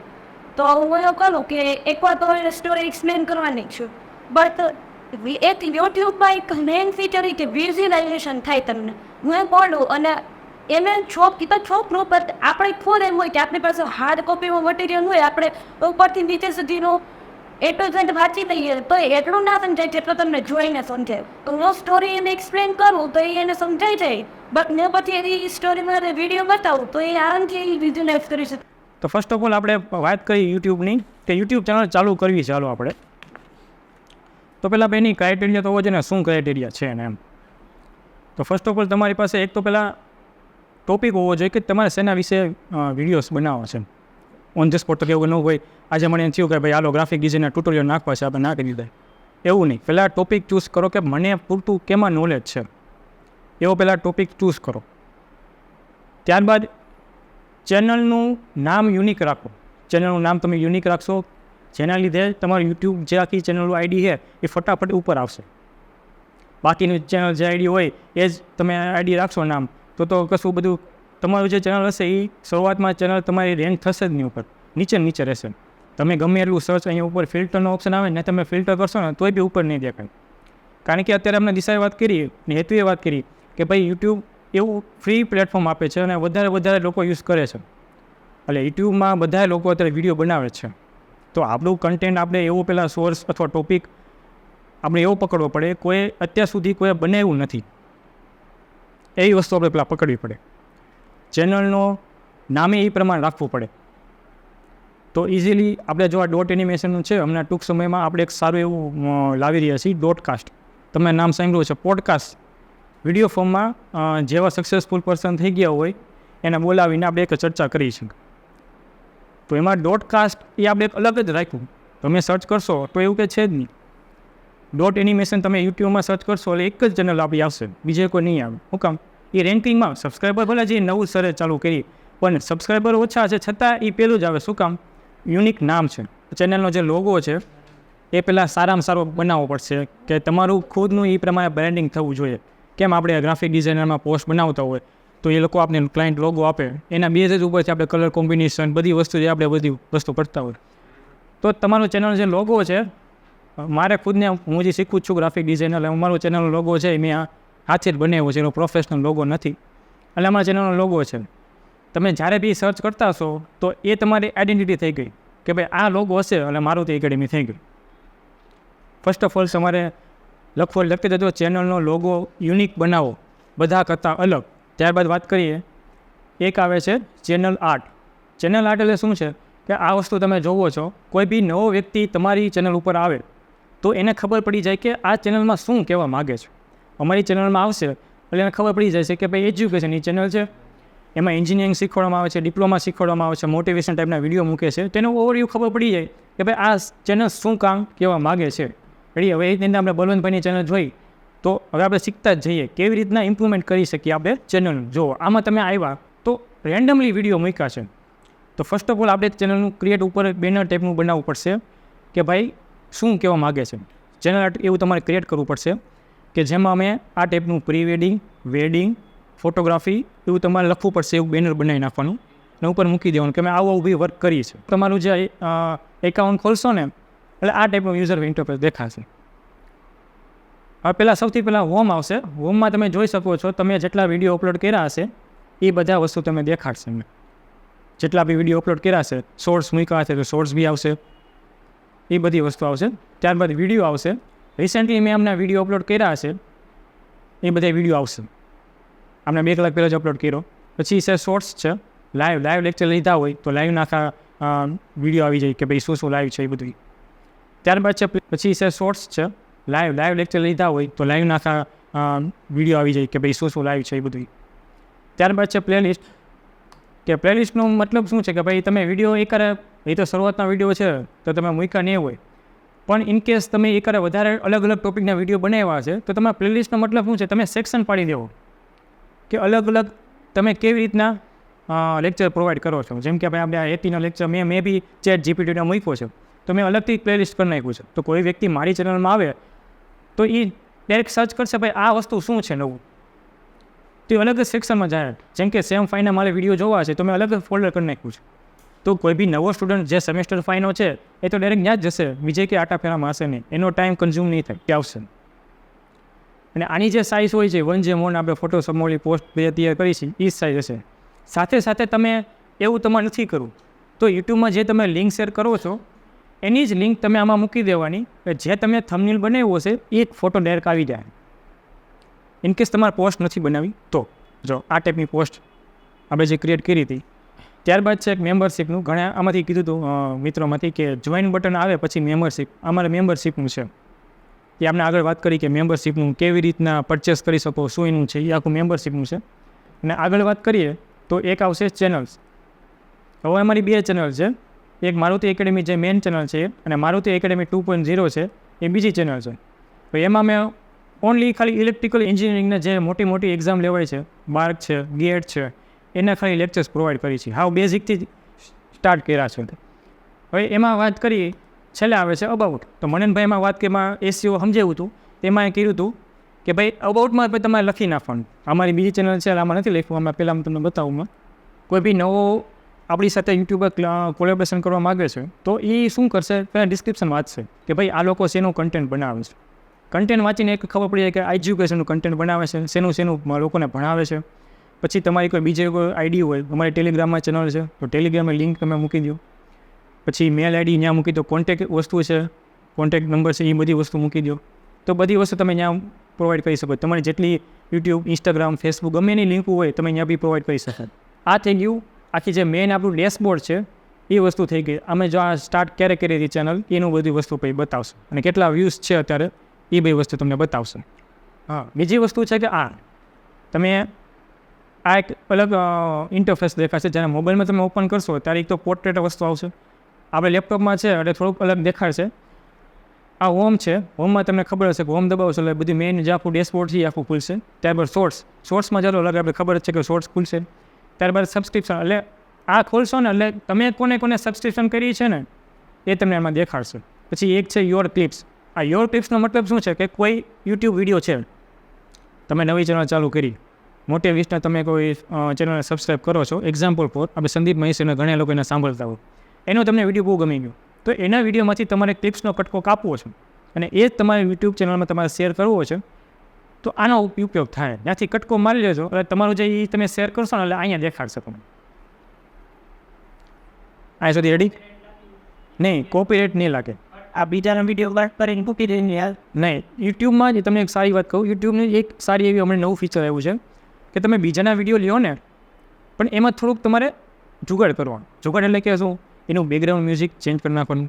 તો હું એવું કરું કે એકવાર તો એને સ્ટોરી એક્સપ્લેન કરવાની છું, બટ એક યુટ્યુબમાં એક મેઇન ફીચર કે વિઝ્યુલાઇઝેશન થાય તમને. હું એ બોલું અને એને છોકરું પર આપણે ખુદ એમ હોય કે આપણી પાસે હાર્ડ કોપીમાં મટીરિયલ હોય, આપણે ઉપરથી નીચે સુધીનું A to Z વાંચી લઈએ તો એટલું ના સમજાય જેટલું તમને જોઈને સમજાય. તો હું સ્ટોરી એને એક્સપ્લેન કરું તો એને સમજાઈ જાય, બટ મેં પછી એની સ્ટોરીમાં વિડીયો બતાવું તો એ આરામથી વિઝ્યુલાઇઝ કરી શકે. તો ફર્સ્ટ ઓફ ઓલ આપણે વાત કરી યુટ્યુબની કે યુટ્યુબ ચેનલ ચાલુ કરવી ચાલો આપણે, તો પહેલાં એની ક્રાઇટેરિયા તો હોવો જોઈએ ને, શું ક્રાઇટેરિયા છે ને એમ. તો ફર્સ્ટ ઓફ ઓલ તમારી પાસે એક તો પહેલાં ટોપિક હોવો જોઈએ કે તમારે શેના વિશે વિડીયોઝ બનાવવા છે. ઓન ધ સ્પોટ તો કેવું ન હોય આજે મને એમ થયું કે ભાઈ હાલો ગ્રાફિક ડિઝાઇનના ટ્યુટોરિયલ નાખવા છે, આપણે નાખી દીધા, એવું નહીં. પહેલાં ટોપિક ચૂઝ કરો કે મને પૂરતું કેમાં નોલેજ છે, એવો પહેલાં ટોપિક ચૂઝ કરો. ત્યારબાદ ચેનલનું નામ યુનિક રાખો. ચેનલનું નામ તમે યુનિક રાખશો જેના લીધે તમારું યુટ્યુબ જે આખી ચેનલનું આઈડી છે એ ફટાફટ ઉપર આવશે. બાકીની ચેનલ જે આઈડી હોય એ જ તમે આઈડી રાખશો નામ તો કશું બધું તમારું જે ચેનલ હશે એ શરૂઆતમાં ચેનલ તમારી રેન્ક થશે જ નહીં ઉપર, નીચે રહેશે. તમે ગમે એટલું સર્ચ અહીંયા ઉપર ફિલ્ટરનો ઓપ્શન આવે ને તમે ફિલ્ટર કરશો ને તોય બી ઉપર નહીં દેખાય. કારણ કે અત્યારે આપણે દિશાએ વાત કરી ને હેતુએ વાત કરી કે ભાઈ યુટ્યુબ એવું ફ્રી પ્લેટફોર્મ આપે છે અને વધારે લોકો યુઝ કરે છે. એટલે યુટ્યુબમાં બધા લોકો અત્યારે વિડીયો બનાવે છે. તો આપણું કન્ટેન્ટ આપણે એવું પહેલાં સોર્સ અથવા ટોપિક આપણે એવો પકડવો પડે કોઈ અત્યાર સુધી કોઈ બનાવ્યું નથી એવી વસ્તુ આપણે પહેલાં પકડવી પડે. ચેનલનો નામે એ પ્રમાણે રાખવું પડે. તો ઇઝીલી આપણે જો આ ડોટ એનિમેશનનું છે હમણાં ટૂંક સમયમાં આપણે એક સારું એવું લાવી રહ્યા છીએ ડોટકાસ્ટ. તમે નામ સાંભળ્યું છે પોડકાસ્ટ. વિડીયો ફોર્મમાં જેવા સક્સેસફુલ પર્સન થઈ ગયા હોય એને બોલાવીને આપણે એક ચર્ચા કરી છે. તો એમાં ડોટકાસ્ટ એ આપણે એક અલગ જ રાખ્યું. તમે સર્ચ કરશો તો એવું કંઈ છે જ નહીં. ડોટ એનિમેશન તમે યુટ્યુબમાં સર્ચ કરશો એટલે એક જ ચેનલ આપણી આવશે, બીજે કોઈ નહીં આવે. શું કામ? એ રેન્કિંગમાં સબસ્ક્રાઈબર ભલે જે નવું સરે ચાલુ કરી પણ સબસ્ક્રાઈબર ઓછા છે છતાં એ પહેલું જ આવે. શું કામ? યુનિક નામ છે. ચેનલનો જે લોગો છે એ પહેલાં સારામાં સારો બનાવવો પડશે કે તમારું ખુદનું એ પ્રમાણે બ્રાન્ડિંગ થવું જોઈએ. કેમ આપણે ગ્રાફિક ડિઝાઇનરમાં પોસ્ટ બનાવતા હોય તો એ લોકો આપણે ક્લાયન્ટ લોગો આપે એના બેઝ ઉપરથી આપણે કલર કોમ્બિનેશન બધી વસ્તુ જે આપણે બધી વસ્તુ કરતા હોય તો તમારું ચેનલ જે લોગો છે મારે ખુદને હું જે શીખું છું ગ્રાફિક ડિઝાઇનર એટલે અમારું ચેનલનો લોગો છે મેં હાથે જ બનાવ્યો છે, એનો પ્રોફેશનલ લોગો નથી. એટલે અમારા ચેનલનો લોગો છે. તમે જ્યારે બી સર્ચ કરતા હશો તો એ તમારી આઈડેન્ટિટી થઈ ગઈ કે ભાઈ આ લોગો હશે એટલે મારુતિ એકેડેમી થઈ ગઈ. ફર્સ્ટ ઓફ ઓલ તમારે લખતી જતો ચેનલનો લોગો યુનિક બનાવો બધા કરતાં અલગ. ત્યારબાદ વાત કરીએ એક આવે છે ચેનલ આર્ટ. ચેનલ આર્ટ એટલે શું છે કે આ વસ્તુ તમે જોવો છો કોઈ બી નવો વ્યક્તિ તમારી ચેનલ ઉપર આવે તો એને ખબર પડી જાય કે આ ચેનલમાં શું કહેવા માગે છે. અમારી ચેનલમાં આવશે એટલે એને ખબર પડી જાય છે કે ભાઈ એજ્યુકેશનની ચેનલ છે, એમાં એન્જિનિયરિંગ શીખવાડવામાં આવે છે, ડિપ્લોમા શીખવાડવામાં આવે છે, મોટિવેશન ટાઈપના વિડીયો મૂકે છે. તેનો ઓવરવ્યૂ ખબર પડી જાય કે ભાઈ આ ચેનલ શું કામ કહેવા માગે છે. એટલે હવે એ રીતે આપણે બલવંતભાઈની ચેનલ જોઈ તો હવે આપણે શીખતા જ જઈએ કેવી રીતના ઇમ્પ્રુવમેન્ટ કરી શકીએ આપણે ચેનલનું. જો આમાં તમે આવ્યા તો રેન્ડમલી વિડીયો મૂક્યા છે તો ફર્સ્ટ ઓફ ઓલ આપણે ચેનલનું ક્રિએટ ઉપર બેનર ટાઈપનું બનાવવું પડશે કે ભાઈ શું કહેવા માગે છે. ચેનલ એવું તમારે ક્રિએટ કરવું પડશે કે જેમાં અમે આ ટાઈપનું પ્રી વેડિંગ, વેડિંગ, ફોટોગ્રાફી એવું તમારે લખવું પડશે. એવું બેનર બનાવી નાખવાનું અને ઉપર મૂકી દેવાનું કે અમે આવું બી વર્ક કરીએ છીએ. તમારું જે એકાઉન્ટ ખોલશો ને એટલે આ ટાઈપનું યુઝર ઇન્ટરફેસ દેખાશે. હવે પહેલાં સૌથી પહેલાં હોમ આવશે. હોમમાં તમે જોઈ શકો છો તમે જેટલા વિડીયો અપલોડ કર્યા હશે એ બધા વસ્તુ તમે દેખાડશે. જેટલા બી વિડીયો અપલોડ કર્યા છે શોર્ટ્સ મૂક્યા હશે તો શોર્ટ્સ બી આવશે, એ બધી વસ્તુ આવશે. ત્યારબાદ વિડીયો આવશે. રિસેન્ટલી મેં અમને વિડીયો અપલોડ કર્યા હશે એ બધા વિડીયો આવશે. આપણે 2 કલાક પહેલાં જ અપલોડ કર્યો. પછી છે શોર્ટ્સ છે, લાઈવ લેક્ચર લીધા હોય તો લાઈવ નાખા વિડીયો આવી જાય કે ભાઈ શું લાઈવ છે એ બધું. ત્યારબાદ છે પછી છે શોર્ટ્સ છે, લાઈવ લેક્ચર લીધા હોય તો લાઈવ નાખા વિડીયો આવી જાય કે ભાઈ શું લાઈવ છે એ બધું. ત્યારબાદ છે પ્લેલિસ્ટ કે પ્લેલિસ્ટનો મતલબ શું છે કે ભાઈ તમે વિડીયો એકારે એ તો શરૂઆતના વિડીયો છે તો તમે મૂક્યા નહીં હોય પણ ઇનકેસ તમે એકારે વધારે અલગ ટોપિકના વિડીયો બનાવ્યા છે તો તમારા પ્લેલિસ્ટનો મતલબ શું છે તમે સેક્શન પાડી દેવો કે અલગ તમે કેવી રીતના લેક્ચર પ્રોવાઈડ કરો છો. જેમ કે ભાઈ આપણે આ એટીનો લેક્ચર મેં બી ચેટ જીપીટીનો મૂક્યો છે તો મેં અલગથી પ્લેલિસ્ટ કરી નાખ્યું છે. તો કોઈ વ્યક્તિ મારી ચેનલમાં આવે તો એ ડાયરેક્ટ સર્ચ કરશે ભાઈ આ વસ્તુ શું છે નવું તો એ અલગ જ સેક્શનમાં જાય. જેમ કે સેમ ફાઈના મારે વિડીયો જોવા છે તો મેં અલગ જ ફોલ્ડર કરી નાખ્યું છે. તો કોઈ બી નવો સ્ટુડન્ટ જે સેમેસ્ટર ફાઈનો છે એ તો ડાયરેક્ટ ત્યાં જ જશે, બીજે કે આટા ફેરામાં હશે નહીં, એનો ટાઈમ કન્ઝ્યુમ નહીં થાય આવશે. અને આની જે સાઇઝ હોય છે 1:1 આપણે ફોટો સમોલી પોસ્ટ બે તૈયાર કરી છે એ જ સાઇઝ હશે. સાથે તમે એવું તમારે નથી કરવું તો યુટ્યુબમાં જે તમે લિંક શેર કરો છો એની જ લિંક તમે આમાં મૂકી દેવાની કે જે તમે થંબનેલ બનાવ્યો હશે એ જ ફોટો ડાયરેક્ટ આવી જાય. ઇનકેસ તમારે પોસ્ટ નથી બનાવી તો જો આ ટાઈપની પોસ્ટ આપણે જે ક્રિએટ કરી હતી. ત્યારબાદ છે એક મેમ્બરશીપનું. ઘણા આમાંથી કીધું હતું મિત્રોમાંથી કે જોઈન બટન આવે પછી મેમ્બરશીપ. અમારે મેમ્બરશીપનું છે એ આપણે આગળ વાત કરી કે મેમ્બરશીપનું કેવી રીતના પરચેસ કરી શકો શું એનું છે એ આખું મેમ્બરશીપનું છે. અને આગળ વાત કરીએ તો એક આવશે ચેનલ્સ. હવે અમારી 2 ચેનલ છે, એક મારુતિ એકેડેમી જે મેઇન ચેનલ છે અને મારુતિ એકેડેમી 2.0 છે એ બીજી ચેનલ છે. તો એમાં મેં ઓનલી ખાલી ઇલેક્ટ્રિકલ એન્જિનિયરિંગના જે મોટી એક્ઝામ લેવાય છે, બાર્ક છે, ગેટ છે, એના ખાલી લેક્ચર્સ પ્રોવાઈડ કરી છે. હાવ બેઝિકથી સ્ટાર્ટ કર્યા છે. હવે એમાં વાત કરીએ છેલ્લે આવે છે અબાઉટ. તો મનનભાઈ એમાં વાત કે એમાં એસસીઓ સમજાવ્યું હતું તેમાં એ કર્યું હતું કે ભાઈ અબાઉટમાં ભાઈ તમારે લખી નાખવાનું. અમારી બીજી ચેનલ છે આમાં નથી લખ્યું, આમાં પહેલાં તમને બતાવું. કોઈ બી નવો આપણી સાથે યુટ્યુબર કોલેબરેશન કરવા માગે છે તો એ શું કરશે, પહેલાં ડિસ્ક્રિપ્શન વાંચશે કે ભાઈ આ લોકો શેનું કન્ટેન્ટ બનાવે છે. કન્ટેન્ટ વાંચીને એક ખબર પડી જાય કે એજ્યુકેશનનું કન્ટેન્ટ બનાવે છે, શેનું લોકોને ભણાવે છે. પછી તમારી કોઈ બીજી કોઈ આઈડી હોય, અમારી ટેલિગ્રામમાં ચેનલ છે તો ટેલિગ્રામમાં લિંક તમે મૂકી દો. પછી મેલ આઈડી ત્યાં મૂકી દો, કોન્ટેક્ટ વસ્તુ છે, કોન્ટેક્ટ નંબર છે, એ બધી વસ્તુ મૂકી દો. તો બધી વસ્તુ તમે ત્યાં પ્રોવાઈડ કરી શકો. તમારી જેટલી યુટ્યુબ, ઇન્સ્ટાગ્રામ, ફેસબુક ગમે એની લિંક હોય તમે ત્યાં બી પ્રોવાઈડ કરી શકો. આ થઈ ગયું આખી જે મેઇન આપણું ડેશબોર્ડ છે એ વસ્તુ થઈ ગઈ. અમે જો આ સ્ટાર્ટ ક્યારે કરી હતી ચેનલ એનું બધી વસ્તુ પછી બતાવશે અને કેટલા વ્યૂઝ છે અત્યારે એ બધી વસ્તુ તમને બતાવશે. હા, બીજી વસ્તુ છે કે તમે આ એક અલગ ઇન્ટરફેસ દેખાશે. જ્યારે મોબાઈલમાં તમે ઓપન કરશો ત્યારે એક તો પોર્ટ્રેટ વસ્તુ આવશે. આપણે લેપટોપમાં છે એટલે થોડુંક અલગ દેખાડશે. આ હોમ છે, હોમમાં તમને ખબર હશે કે હોમ દબાવશો એટલે બધી મેઇન જે આખું ડેશબોર્ડ છે એ આખું ખુલશે. ત્યારબાદ શોર્ટ્સમાં ચાલો અલગ આપણે ખબર જ છે કે શોર્ટ્સ ખુલશે. ત્યારબાદ સબસ્ક્રિપ્શન, એટલે આ ખોલશો ને એટલે તમે કોને સબસ્ક્રિપ્શન કરી છે ને એ તમને એમાં દેખાડશે. પછી એક છે યોર ક્લિપ્સ. આ યોર ક્લિપ્સનો મતલબ શું છે કે કોઈ યુટ્યુબ વિડીયો છે, તમે નવી ચેનલ ચાલુ કરી, મોટિવેશનલ તમે કોઈ ચેનલને સબસ્ક્રાઈબ કરો છો, એક્ઝામ્પલ ફોર આપણે સંદીપ મહેશ્વરીને ઘણા લોકો એને સાંભળતા હોય, એનો તમને વિડીયો બહુ ગમી ગયો તો એના વિડીયોમાંથી તમારે ક્લિપ્સનો કટકો કાપવો છે અને એ જ તમારે યુટ્યુબ ચેનલમાં તમારે શેર કરવો છે તો આનો ઉપયોગ થાય. ત્યાંથી કટકો મારી લેજો એટલે તમારું જે એ તમે શેર કરશો ને એટલે અહીંયા દેખાડશે તમને. અહીંયા સુધી રેડી? નહીં, કોપીરાઇટ નહીં લાગે. આ બીજાના વિડીયો વાત કરીને મૂકી દે યાર. નહીં, યુટ્યુબમાં જ તમને એક સારી વાત કહું, યુટ્યુબની એક સારી એવી હમણાં નવું ફીચર આવ્યું છે કે તમે બીજાના વિડીયો લ્યો ને પણ એમાં થોડુંક તમારે જુગાડ કરવાનું. જુગાડ એટલે કે શું, એનું બેકગ્રાઉન્ડ મ્યુઝિક ચેન્જ કરી નાખવાનું,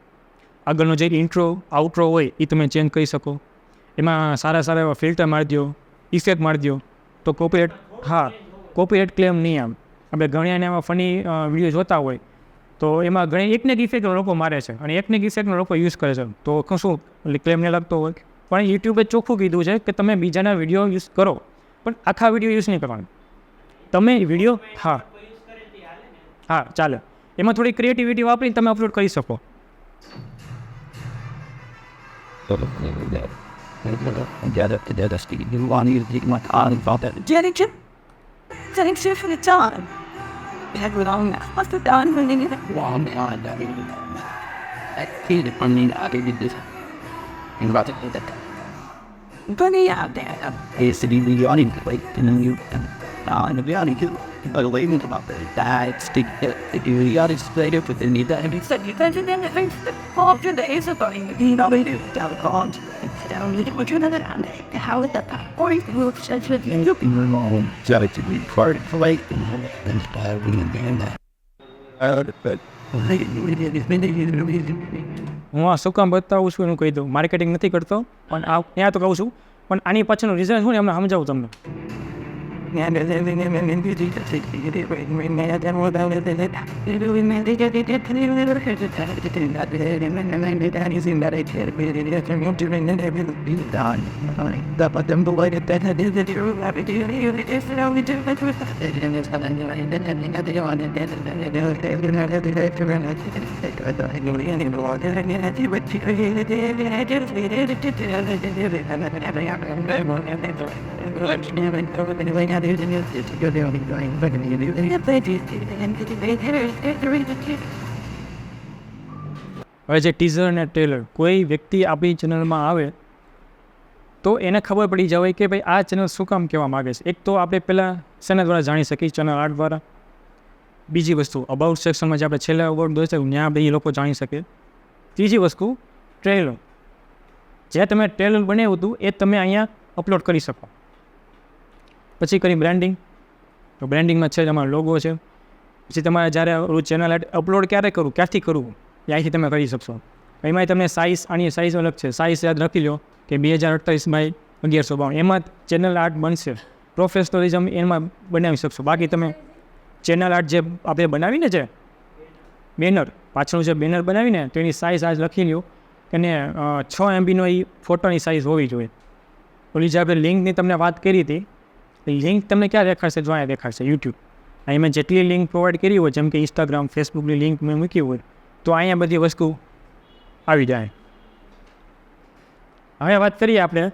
આગળનો જે ઇન્ટ્રો આઉટ્રો હોય એ તમે ચેન્જ કરી શકો, એમાં સારા એવા ફિલ્ટર મારી દો, ઇફેક્ટ મારી દો તો કોપીરાઇટ ક્લેમ નહીં આમ. આપણે ઘણા એમાં ફની વિડીયો જોતા હોય તો એમાં ઘણી એકને એક ઇફેક્ટ લોકો મારે છે અને એકને એક ઇફેક્ટનો લોકો યુઝ કરે છે તો શું ક્લેમ નહીં લાગતો હોય. પણ યુટ્યુબે ચોખ્ખું કીધું છે કે તમે બીજાના વિડીયો યુઝ કરો પણ આખા વિડીયો યુઝ નહીં કરવાનો. તમે વિડીયો હા ચાલે, એમાં થોડી ક્રિએટિવિટી વાપરીને તમે અપલોડ કરી શકો. હું આ શું કામ બતાવું છું એનું કહી દઉં. માર્કેટિંગ નથી કરતો પણ આ ત્યાં તો કહું છું પણ આની પાછળનું રીઝન શું ને એમને સમજાવું તમને. હવે જે ટીઝર અને ટ્રેલર કોઈ વ્યક્તિ આપણી ચેનલમાં આવે તો એને ખબર પડી જવાય કે ભાઈ આ ચેનલ શું કામ કહેવા માગે છે. એક તો આપણે પહેલાં શેના દ્વારા જાણી શકીએ, ચેનલ આર્ટ દ્વારા. બીજી વસ્તુ અબાઉટ સેક્શનમાં જે આપણે છેલ્લા અબાઉટ દોસ્ત ત્યાં બધી લોકો જાણી શકે. ત્રીજી વસ્તુ ટ્રેલર, જે તમે ટ્રેલર બનાવ્યું હતું એ તમે અહીંયા અપલોડ કરી શકો. પછી કરી બ્રાન્ડિંગ, તો બ્રાન્ડિંગમાં છે તમારો લોગો છે. પછી તમારે જ્યારે ચેનલ અપલોડ ક્યાંથી કરવું એ અહીંથી તમે કરી શકશો. એમાંય તમને સાઇઝ, આની સાઇઝ અલગ છે, સાઇઝ યાદ રાખી લો કે 2048x1152 એમાં ચેનલ આર્ટ બનશે. પ્રોફેશનલિઝમ એમાં બનાવી શકશો. બાકી તમે ચેનલ આર્ટ જે આપણે બનાવીને છે બેનર, પાછળનું જે બેનર બનાવીને તો એની સાઇઝ આજ લખી લો અને 6 MB એ ફોટોની સાઇઝ હોવી જોઈએ. ઓલી જે આપણે લિંકની તમને વાત કરી હતી લિંક તમને ક્યાં દેખાડશે? જો અહીંયા દેખાડશે યુટ્યુબ. અહીં મેં જેટલી લિંક પ્રોવાઈડ કરી હોય જેમ કે ઇન્સ્ટાગ્રામ, ફેસબુકની લિંક મેં મૂકી હોય તો અહીંયા બધી વસ્તુ આવી જાય. હવે વાત કરીએ આપણે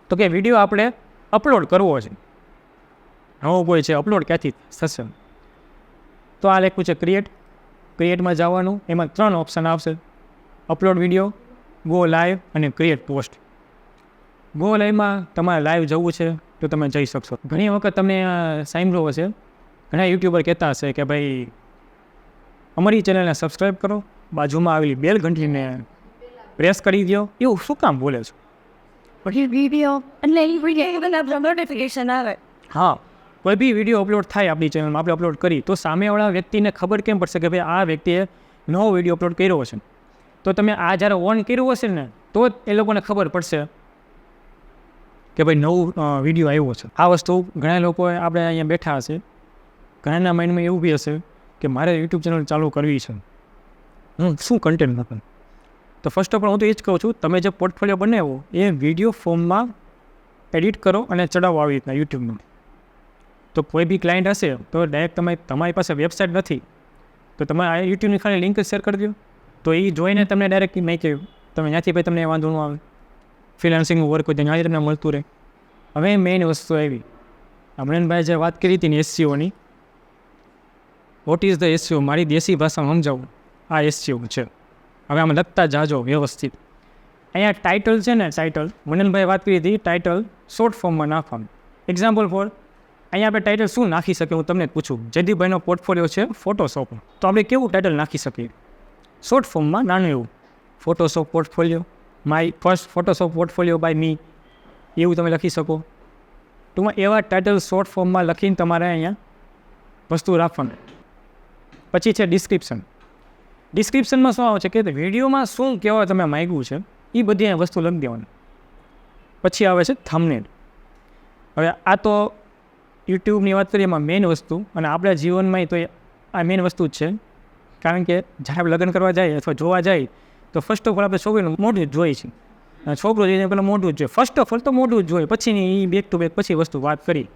તો કે વિડીયો આપણે અપલોડ કરવો છે, નવો કોઈ છે અપલોડ ક્યાંથી થશે. તો આ લખ્યું છે ક્રિએટમાં જવાનું, એમાં 3 ઓપ્શન આવશે: અપલોડ વિડીયો, ગો લાઈવ અને ક્રિએટ પોસ્ટ. ગો લાઈવમાં તમારે લાઈવ જવું છે તો તમે જઈ શકશો. ઘણી વખત તમને સાંભળ્યું હશે, ઘણા યુટ્યુબર કહેતા હશે કે ભાઈ અમારી ચેનલને સબસ્ક્રાઈબ કરો, બાજુમાં આવેલી બેલ ઘંટીને પ્રેસ કરી દો. એવું શું કામ બોલે છે? પછી વિડીયો એટલે એ વિડીયો નોટિફિકેશન આવે. હા, કોઈ બી વિડીયો અપલોડ થાય આપણી ચેનલમાં, આપણે અપલોડ કરી તો સામેવાળા વ્યક્તિને ખબર કેમ પડશે કે ભાઈ આ વ્યક્તિએ નવો વિડીયો અપલોડ કર્યો છે? તો તમે આ જ્યારે ઓન કર્યું હશે ને તો જ એ લોકોને ખબર પડશે કે ભાઈ નવું વિડીયો આવ્યો છે. આ વસ્તુ ઘણા લોકો આપણે અહીંયા બેઠા હશે, ઘણાના માઇન્ડમાં એવું બી હશે કે મારે યુટ્યુબ ચેનલ ચાલુ કરવી છે, હું શું કન્ટેન્ટ નાખું? તો ફર્સ્ટ ઓફ ઓલ હું તો એ જ કહું છું, તમે જે પોર્ટફોલિયો બનાવો એ વિડીયો ફોર્મમાં એડિટ કરો અને ચડાવો આવી રીતના યુટ્યુબમાં. તો કોઈ બી ક્લાયન્ટ હશે તો ડાયરેક્ટ તમારી પાસે વેબસાઇટ નથી તો તમે આ યુટ્યુબની ખાલી લિંક શેર કરી દો, તો એ જોઈને તમને ડાયરેક્ટ નહીં કહ્યું તમે ત્યાંથી ભાઈ તમને વાંધો ન આવે. ફ્રીલાન્સિંગનું વર્ક હોય ત્યાંથી તમને મળતું રહે. હવે મેઇન વસ્તુ આવી, અમરેનભાઈ જે વાત કરી હતી ને એસસીઓની, વોટ ઇઝ ધ એસસીઓ? મારી દેશી ભાષામાં સમજાવું, આ એસસીઓ છે. હવે આમાં લખતા જાજો વ્યવસ્થિત. અહીંયા ટાઇટલ છે ને, ટાઇટલ મનનભાઈ વાત કરી હતી, ટાઇટલ શોર્ટ ફોર્મમાં નાખવાનું. એક્ઝામ્પલ ફોર અહીંયા આપણે ટાઇટલ શું નાખી શકીએ? હું તમને પૂછું. જયદીપભાઈનો પોર્ટફોલિયો છે ફોટોશોપ, તો આપણે કેવું ટાઇટલ નાખી શકીએ? શોર્ટ ફોર્મમાં નાનું એવું, Photoshop portfolio, my first Photoshop portfolio by me, એવું તમે લખી શકો. ટૂંકમાં એવા ટાઇટલ શોર્ટ ફોર્મમાં લખીને તમારે અહીંયા વસ્તુ રાખવાનું. પછી છે ડિસ્ક્રિપ્શન. ડિસ્ક્રિપ્શનમાં શું આવે છે કે વિડીયોમાં શું કહેવા તમે માગ્યું છે એ બધી અહીંયા વસ્તુ લખી દેવાની. પછી આવે છે થંબનેલ. હવે આ તો યુટ્યુબની વાત કરીએ એમાં મેઇન વસ્તુ, અને આપણા જીવનમાં તો આ મેઇન વસ્તુ જ છે. કારણ કે જ્યારે આપણે લગ્ન કરવા જાય અથવા જોવા જાય તો ફર્સ્ટ ઓફ ઓલ આપણે છોકરીનું મોઢું જ જોઈએ છે. છોકરો જઈને પહેલાં મોઢું જ જોઈએ. ફર્સ્ટ ઓફ ઓલ તો મોઢું જ જોઈએ, પછીની એ બેક ટુ બેક પછી વસ્તુ વાત કરી.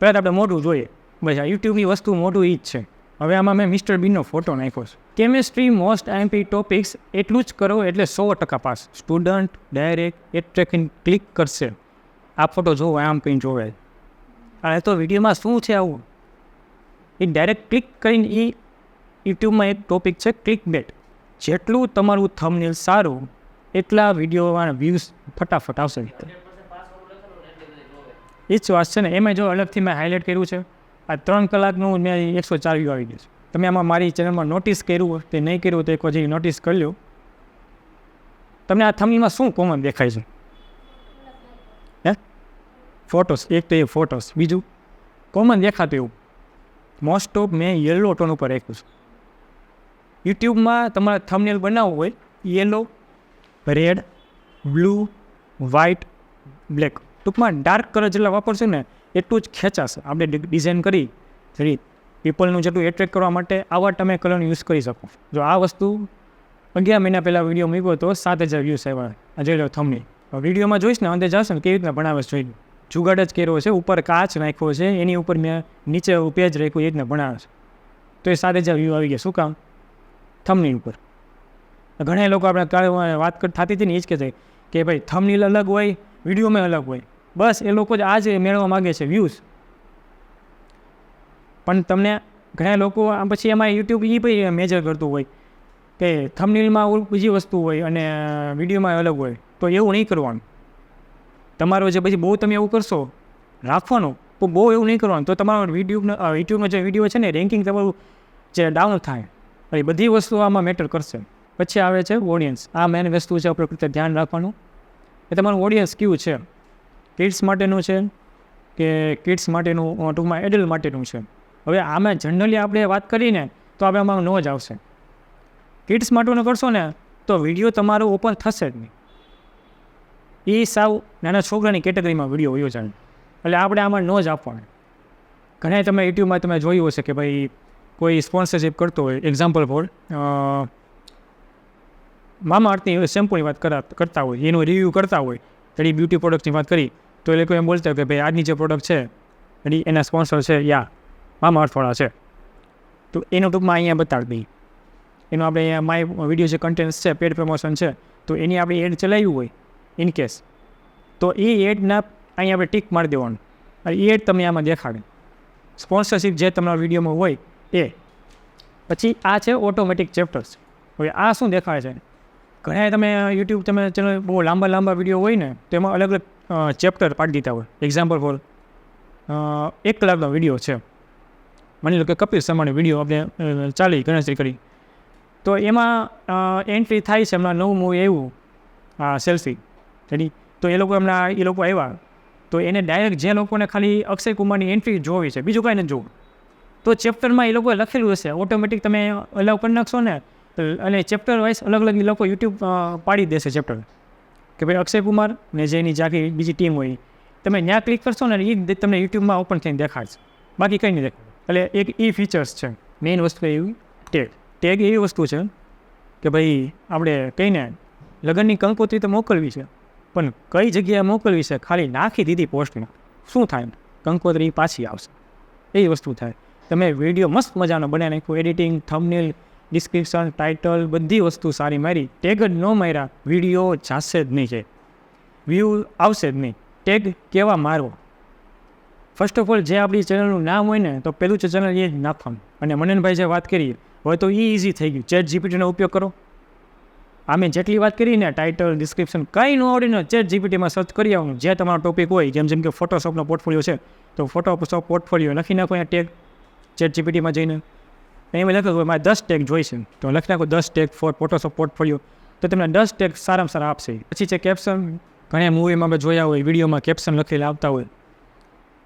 પહેલાં તો આપણે મોઢું જોઈએ. બસ આ યુટ્યુબની વસ્તુ મોઢું એ જ છે. હવે આમાં મેં મિસ્ટર બીનનો ફોટો નાખ્યો છે. કેમેસ્ટ્રી મોસ્ટ આઈએમપી ટોપિક્સ એટલું જ કરો એટલે 100% પાસ. સ્ટુડન્ટ ડાયરેક્ટ એટ્રેક્ટિંગ ક્લિક કરશે. આ ફોટો જોવો, આમ કંઈ જોવે. અને તો વિડીયોમાં શું છે આવું, એ ડાયરેક્ટ ક્લિક કરીને એ યુટ્યુબમાં એક ટોપિક છે ક્લિક બેટ. જેટલું તમારું થંબનેલ સારું એટલા વિડીયોમાં વ્યૂઝ ફટાફટ આવશે. એ જ વાત છે ને. એમાં જો અલગથી મેં હાઇલાઇટ કર્યું છે, આ 3 કલાકનું મેં 104 વ્યૂ આવી ગયું છે. તમે આમાં મારી ચેનલમાં નોટિસ કર્યું હોય તે નહીં કર્યું તો એક વખત નોટિસ કરી લો. તમને આ થંબનેલમાં શું કોમન દેખાય છે? હે, ફોટોસ. એક તો એ ફોટોસ, બીજું કોમન દેખાતું એવું મોસ્ટ ઓફ મેં યલો ટોન ઉપર રાખ્યું છે. યુટ્યુબમાં તમારે થંબનેલ બનાવવું હોય yellow, red, blue, white, black, ટૂંકમાં ડાર્ક કલર જેટલા વાપરશે ને એટલું જ ખેંચાશે. આપણે ડિઝાઇન કરી જરી પીપલનું જેટલું એટ્રેક્ટ કરવા માટે આવા તમે કલરનો યુઝ કરી શકો. જો આ વસ્તુ 11 મહિના પહેલાં વિડીયો મૂક્યો તો 7000 વ્યૂઝ આવ્યા. આ જોઈ લો થંબનેલ. વિડીયોમાં જોઈશ ને અંદર જશે ને કેવી રીતના બનાવે છે જોઈ લો. જુગાડ જ કર્યો છે, ઉપર કાચ નાખ્યો છે, એની ઉપર મેં નીચે પેજ રાખ્યું, એ રીતના બનાવે છે. તો એ 7000 વ્યૂ આવી ગયા. શું કામ? થંબનેલ ઉપર. ઘણા લોકો આપણે કાલે વાત થતી હતી ને એ જ કહેતા કે ભાઈ થંબનેલ અલગ હોય, વિડીયોમાં અલગ હોય. બસ એ લોકો જ આ જ મેળવવા માગે છે, વ્યૂઝ. પણ તમને ઘણા લોકો પછી એમાં યુટ્યુબ એ પણ મેજર કરતું હોય કે થંબનેલમાં બીજી વસ્તુ હોય અને વિડીયોમાં અલગ હોય. તો એવું નહીં કરવાનું. તમારો જે પછી બહુ તમે એવું કરશો રાખવાનું, તો બહુ એવું નહીં કરવાનું. તો તમારો યુટ્યુબનો જે વિડીયો છે ને રેન્કિંગ તમારું જે ડાઉન થાય. એ બધી વસ્તુ આમાં મેટર કરશે. પછી આવે છે ઓડિયન્સ. આ મેન વસ્તુ છે આપણે પ્રત્યે ધ્યાન રાખવાનું. એ તમારું ઓડિયન્સ કેવું છે, કિડ્સ માટેનું છે કે કિડ્સ માટેનું, ટૂંકમાં એડલ્ટ માટેનું છે. હવે આમાં જનરલી આપણે વાત કરીને તો આપણે આમાં નો જ આવશે. કિડ્સ માટેનું કરશો ને તો વિડીયો તમારો ઓપન થશે જ નહીં. એ સાવ નાના છોકરાની કેટેગરીમાં વિડીયો હોય છે. એટલે આપણે આમાં નો જ આપવાનું. ઘણા તમે યુટ્યુબમાં તમે જોયું હશે કે ભાઈ કોઈ સ્પોન્સરશિપ કરતો હોય. એક્ઝામ્પલ ફોર મામા અર્થની શેમ્પૂની વાત કરતા હોય, એનું રિવ્યૂ કરતા હોય, એની બ્યુટી પ્રોડક્ટની વાત કરી તો એ લોકો એમ બોલતા હોય કે ભાઈ આજની જે પ્રોડક્ટ છે એના સ્પોન્સર છે યા મામા અર્થવાળા છે. તો એનું ટૂંકમાં અહીંયા બતાડી દઈએ. એનું આપણે અહીંયા માય વિડીયો જે કન્ટેન્ટ છે, પેડ પ્રમોશન છે, તો એની આપણે એડ ચલાવ્યું હોય ઇન કેસ, તો એ એડના અહીંયા આપણે ટીક મારી દેવાનું અને એ તમને આમાં દેખાડે. સ્પોન્સરશિપ જે તમારા વિડીયોમાં હોય એ. પછી આ છે ઓટોમેટિક ચેપ્ટર્સ. હવે આ શું દેખાડે છે, ઘણા તમે યુટ્યુબ તમે ચેનલ બહુ લાંબા વિડીયો હોય ને તેમાં અલગ અલગ ચેપ્ટર પાડી દીધા હોય. એક્ઝામ્પલ ફોર 1 કલાકનો વિડીયો છે, માની લો કે કપિલ શર્માનો વિડીયો આપણે ચાલી ગણતરી કરી, તો એમાં એન્ટ્રી થાય છે હમણાં નવું મૂવી આવ્યું સેલ્ફી રેડી, તો એ લોકો આવ્યા તો એને ડાયરેક્ટ જે લોકોને ખાલી અક્ષય કુમારની એન્ટ્રી જોવી છે, બીજું કાંઈ નથી જોવું, તો ચેપ્ટરમાં એ લોકોએ લખેલું હશે, ઓટોમેટિક તમે અલાઉ કરી નાખશો ને અને ચેપ્ટર વાઇઝ અલગ અલગ લોકો યુટ્યુબ પાડી દેશે ચેપ્ટર કે ભાઈ અક્ષય કુમાર ને જે એની જાકી બીજી ટીમ હોય, તમે ત્યાં ક્લિક કરશો ને એ તમને યુટ્યુબમાં ઓપન થઈને દેખાડશે, બાકી કંઈ નહીં દેખાડે. એટલે એક એ ફીચર્સ છે. મેઇન વસ્તુ એવી ટેગ એવી વસ્તુ છે કે ભાઈ આપણે કહીને લગ્નની કંકોત્રી તો મોકલવી છે, પણ કઈ જગ્યાએ મોકલવી છે ખાલી નાખી દીધી પોસ્ટમાં, શું થાય, કંકોત્રી પાછી આવશે, એ વસ્તુ થાય. તમે વિડીયો મસ્ત મજાનો બનાવી નાખ્યો, એડિટિંગ, થંબનેલ, ડિસ્ક્રિપ્શન, ટાઇટલ, બધી વસ્તુ સારી મારી, ટેગ જ ન માર્યા વિડીયો જાશે જ નહીં, છે વ્યૂ આવશે જ નહીં. ટેગ કેવા મારવો, ફર્સ્ટ ઓફ ઓલ જે આપણી ચેનલનું નામ હોય ને તો પહેલું છે ચેનલ એ જ નાખવાનું. અને મનનભાઈ જે વાત કરી હવે તો એ ઇઝી થઈ ગયું, ચેટ જીપીટીનો ઉપયોગ કરો. આમે જેટલી વાત કરી ને ટાઇટલ, ડિસ્ક્રિપ્શન કંઈ ન આવડે ને ચેટ જીપીટીમાં સર્ચ કરી આવવાનું, જે તમારો ટોપિક હોય, જેમ કે ફોટોશોપનો પોર્ટફોલિયો છે તો ફોટોશોપ પોર્ટફોલિયો લખી નાખો અહીંયા ટેગ ચેટ જીપીટીમાં જઈને, એમાં લખ્યું મારે 10 ટેગ જોઈશે તો લખી નાખો 10 ટેગ ફોર ફોટોશોપ પોર્ટફોલિયો, તો તમને 10 ટેગ સારામાં સારા આપશે. પછી છે કેપ્શન, ઘણા મૂવીમાં આપણે જોયા હોય વિડીયોમાં કેપ્શન લખેલા આવતા હોય,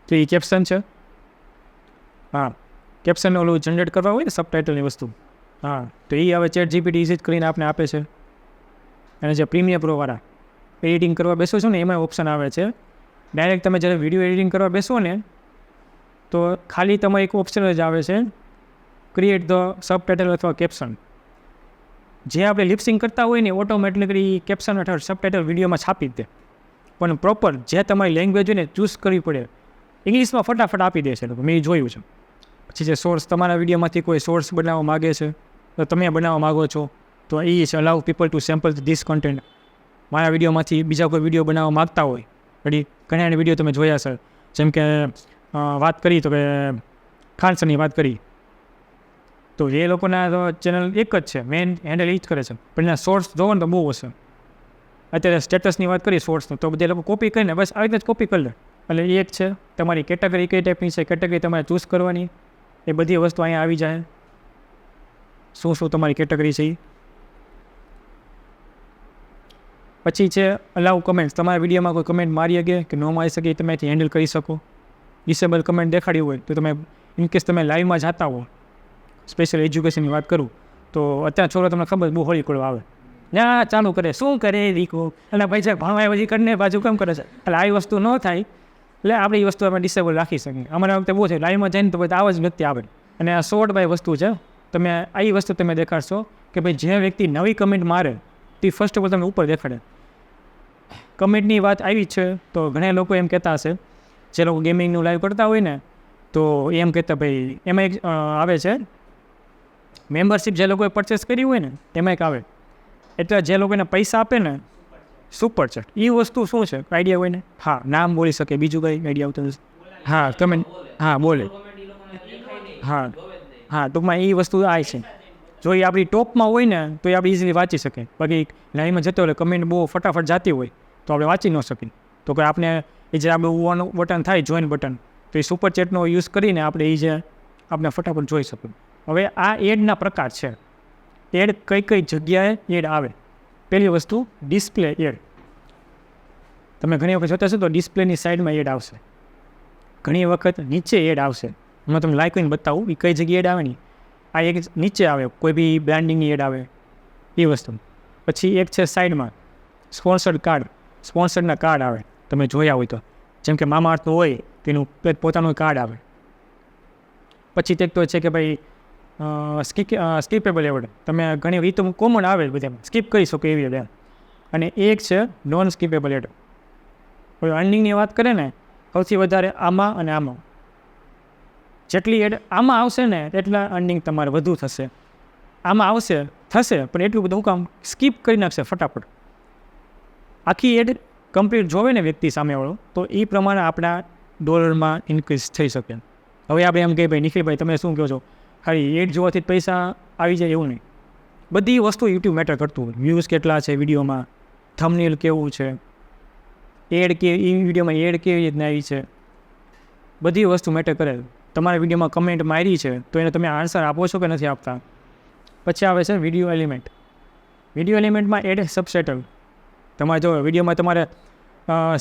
તો એ કેપ્શન છે. હા, કેપ્શન ઓલું જનરેટ કરવા હોય ને સબટાઇટલની વસ્તુ, હા, તો એ હવે ચેટ જીપીટી ઇઝી કરીને આપણે આપે છે. અને જે પ્રીમિયર પ્રોવાળા એડિટિંગ કરવા બેસો છો ને એમાં ઓપ્શન આવે છે, ડાયરેક્ટ તમે જ્યારે વિડીયો એડિટિંગ કરવા બેસો ને તો ખાલી તમારે એક ઓપ્શન જ આવે છે, ક્રિએટ ધ સબટાઇટલ અથવા કેપ્શન. જે આપણે લિપસિંગ કરતા હોય ને ઓટોમેટિકલી કેપ્શન અથવા સબટાઇટલ વિડીયોમાં છાપી જ દે, પણ પ્રોપર જે તમારી લેંગ્વેજ હોય ને ચૂઝ કરવી પડે. ઇંગ્લિશમાં ફટાફટ આપી દે છે લોકો, મેં જોયું છે. પછી જે સોર્સ, તમારા વિડીયોમાંથી કોઈ સોર્સ બનાવવા માગે છે તો તમે બનાવવા માગો છો તો એ છે allow people to sample this content. મારા વિડીયોમાંથી બીજા કોઈ વિડીયો બનાવવા માગતા હોય, ઘણી ઘણા વિડીયો તમે જોયા છે, જેમ કે વાત કરી તો કે ખાનસરની વાત કરી, તો એ લોકોના તો ચેનલ એક જ છે, મેઇન હેન્ડલ એ જ કરે છે, પણ એના સોર્સ જોવો ને તો બહુ હશે. અત્યારે સ્ટેટસની વાત કરી સોર્સનું, તો બધા લોકો કોપી કરીને બસ આવી રીતે જ કોપી કરી લે. એટલે એ એક છે, તમારી કેટેગરી કઈ ટાઈપની છે, કેટેગરી તમારે ચૂઝ કરવાની, એ બધી વસ્તુ અહીંયા આવી જાય, શું તમારી કેટેગરી છે એ. પછી છે અલાઉ કમેન્ટ્સ, તમારા વિડીયોમાં કોઈ કમેન્ટ મારી શકે કે ન મારી શકે એ તમે અહીંથી હેન્ડલ કરી શકો. ડિસેબલ કમેન્ટ દેખાડી હોય તો તમે ઇનકેસ તમે લાઈવમાં જતા હો, સ્પેશિયલ એજ્યુકેશનની વાત કરું તો અત્યારે છોકરો તમને ખબર બહુ હોળી કરવા આવે, ના ચાલુ કરે, શું કરે દીકો, અને ભાઈ છે ભણવા પછી કરીને બાજુ કામ કરે છે, એટલે આવી વસ્તુ ન થાય. એટલે આપણે એ વસ્તુ આપણે ડિસેબલ રાખી શકીએ. અમારા વખતે બહુ છે, લાઈવમાં જઈને તો બધા આવા જ નથી આવે. અને આ શોર્ટ બાય વસ્તુ છે, તમે આ વસ્તુ તમે દેખાડશો કે ભાઈ જે વ્યક્તિ નવી કમેન્ટ મારે તે ફર્સ્ટ ઓફ ઓલ તમને ઉપર દેખાડે. કમેન્ટની વાત આવી છે તો ઘણા લોકો એમ કહેતા હશે, જે લોકો ગેમિંગનું લાઈવ કરતા હોય ને તો એમ કહેતા ભાઈ એમાં એક આવે છે મેમ્બરશિપ, જે લોકોએ પરચેસ કરી હોય ને એમાં એક આવે, એટલે જે લોકોને પૈસા આપે ને સુપર ચેટ, એ વસ્તુ શું છે આઈડિયા હોય ને? હા, નામ બોલી શકે, બીજું કંઈ આઈડિયા આવતો નથી? હા, કમેન્ટ, હા બોલે, હા ટૂંકમાં એ વસ્તુ આ છે. જો એ આપણી ટોપમાં હોય ને તો એ આપણે ઇઝીલી વાંચી શકે, બાકી લાઈનમાં જતો હોય કમેન્ટ બહુ ફટાફટ જાતી હોય તો આપણે વાંચી ન શકીએ. તો કે આપણે એ જે આપણે બટન થાય જોઈન બટન, તો એ સુપર ચેટનો યુઝ કરીને આપણે એ જે આપણે ફટાફટ જોઈ શકીએ. હવે આ એડના પ્રકાર છે, એડ કઈ જગ્યાએ એડ આવે. પહેલી વસ્તુ ડિસ્પ્લે એડ, તમે ઘણી વખત જોતા છો તો ડિસ્પ્લેની સાઈડમાં એડ આવશે, ઘણી વખત નીચે એડ આવશે. હું તમને લાઈક કરીને બતાવું એ કઈ જગ્યાએ એડ આવે ને, આ એક નીચે આવે, કોઈ બી બ્રાન્ડિંગની એડ આવે એ વસ્તુ. પછી એક છે સાઈડમાં સ્પોન્સર્ડ કાર્ડ, સ્પોન્સર્ડના કાર્ડ આવે, તમે જોયા હોય તો, જેમ કે મામા અર્થનું હોય તેનું પોતાનું કાર્ડ આવે. પછી તે તો છે કે ભાઈ સ્કીપેબલ એવડ, તમે ઘણી એ તો કોમન આવે બધા સ્કીપ કરી શકો એવી એડ. અને એક છે નોન સ્કીપેબલ એડ. હવે અર્નિંગની વાત કરે ને સૌથી વધારે આમાં અને આમાં, જેટલી એડ આમાં આવશે ને એટલા અર્નિંગ તમારે વધુ થશે. આમાં થશે પણ એટલું બધું કામ સ્કીપ કરી નાખશે ફટાફટ. આખી એડ કમ્પ્લીટ જોવે ને વ્યક્તિ સામેવાળો તો એ પ્રમાણે આપણા ડોલરમાં ઇન્ક્રીઝ થઈ શકે. હવે આપણે એમ કહીએ ભાઈ નિખિલભાઈ તમે શું કહો છો, ખાલી એડ જોવાથી જ પૈસા આવી જાય એવું નહીં. બધી વસ્તુ યુટ્યુબ મેટર કરતું હોય. વ્યૂઝ કેટલા છે વિડીયોમાં, થંબનેલ કેવું છે, એડ કે એ વિડીયોમાં એડ કેવી રીતના આવી છે, બધી વસ્તુ મેટર કરે. તમારા વિડીયોમાં કમેન્ટ મારી છે તો એને તમે આન્સર આપો છો કે નથી આપતા. પછી આવે છે વિડીયો એલિમેન્ટ. વિડીયો એલિમેન્ટમાં એડ સબટાઇટલ. તમારે જો વિડીયોમાં તમારે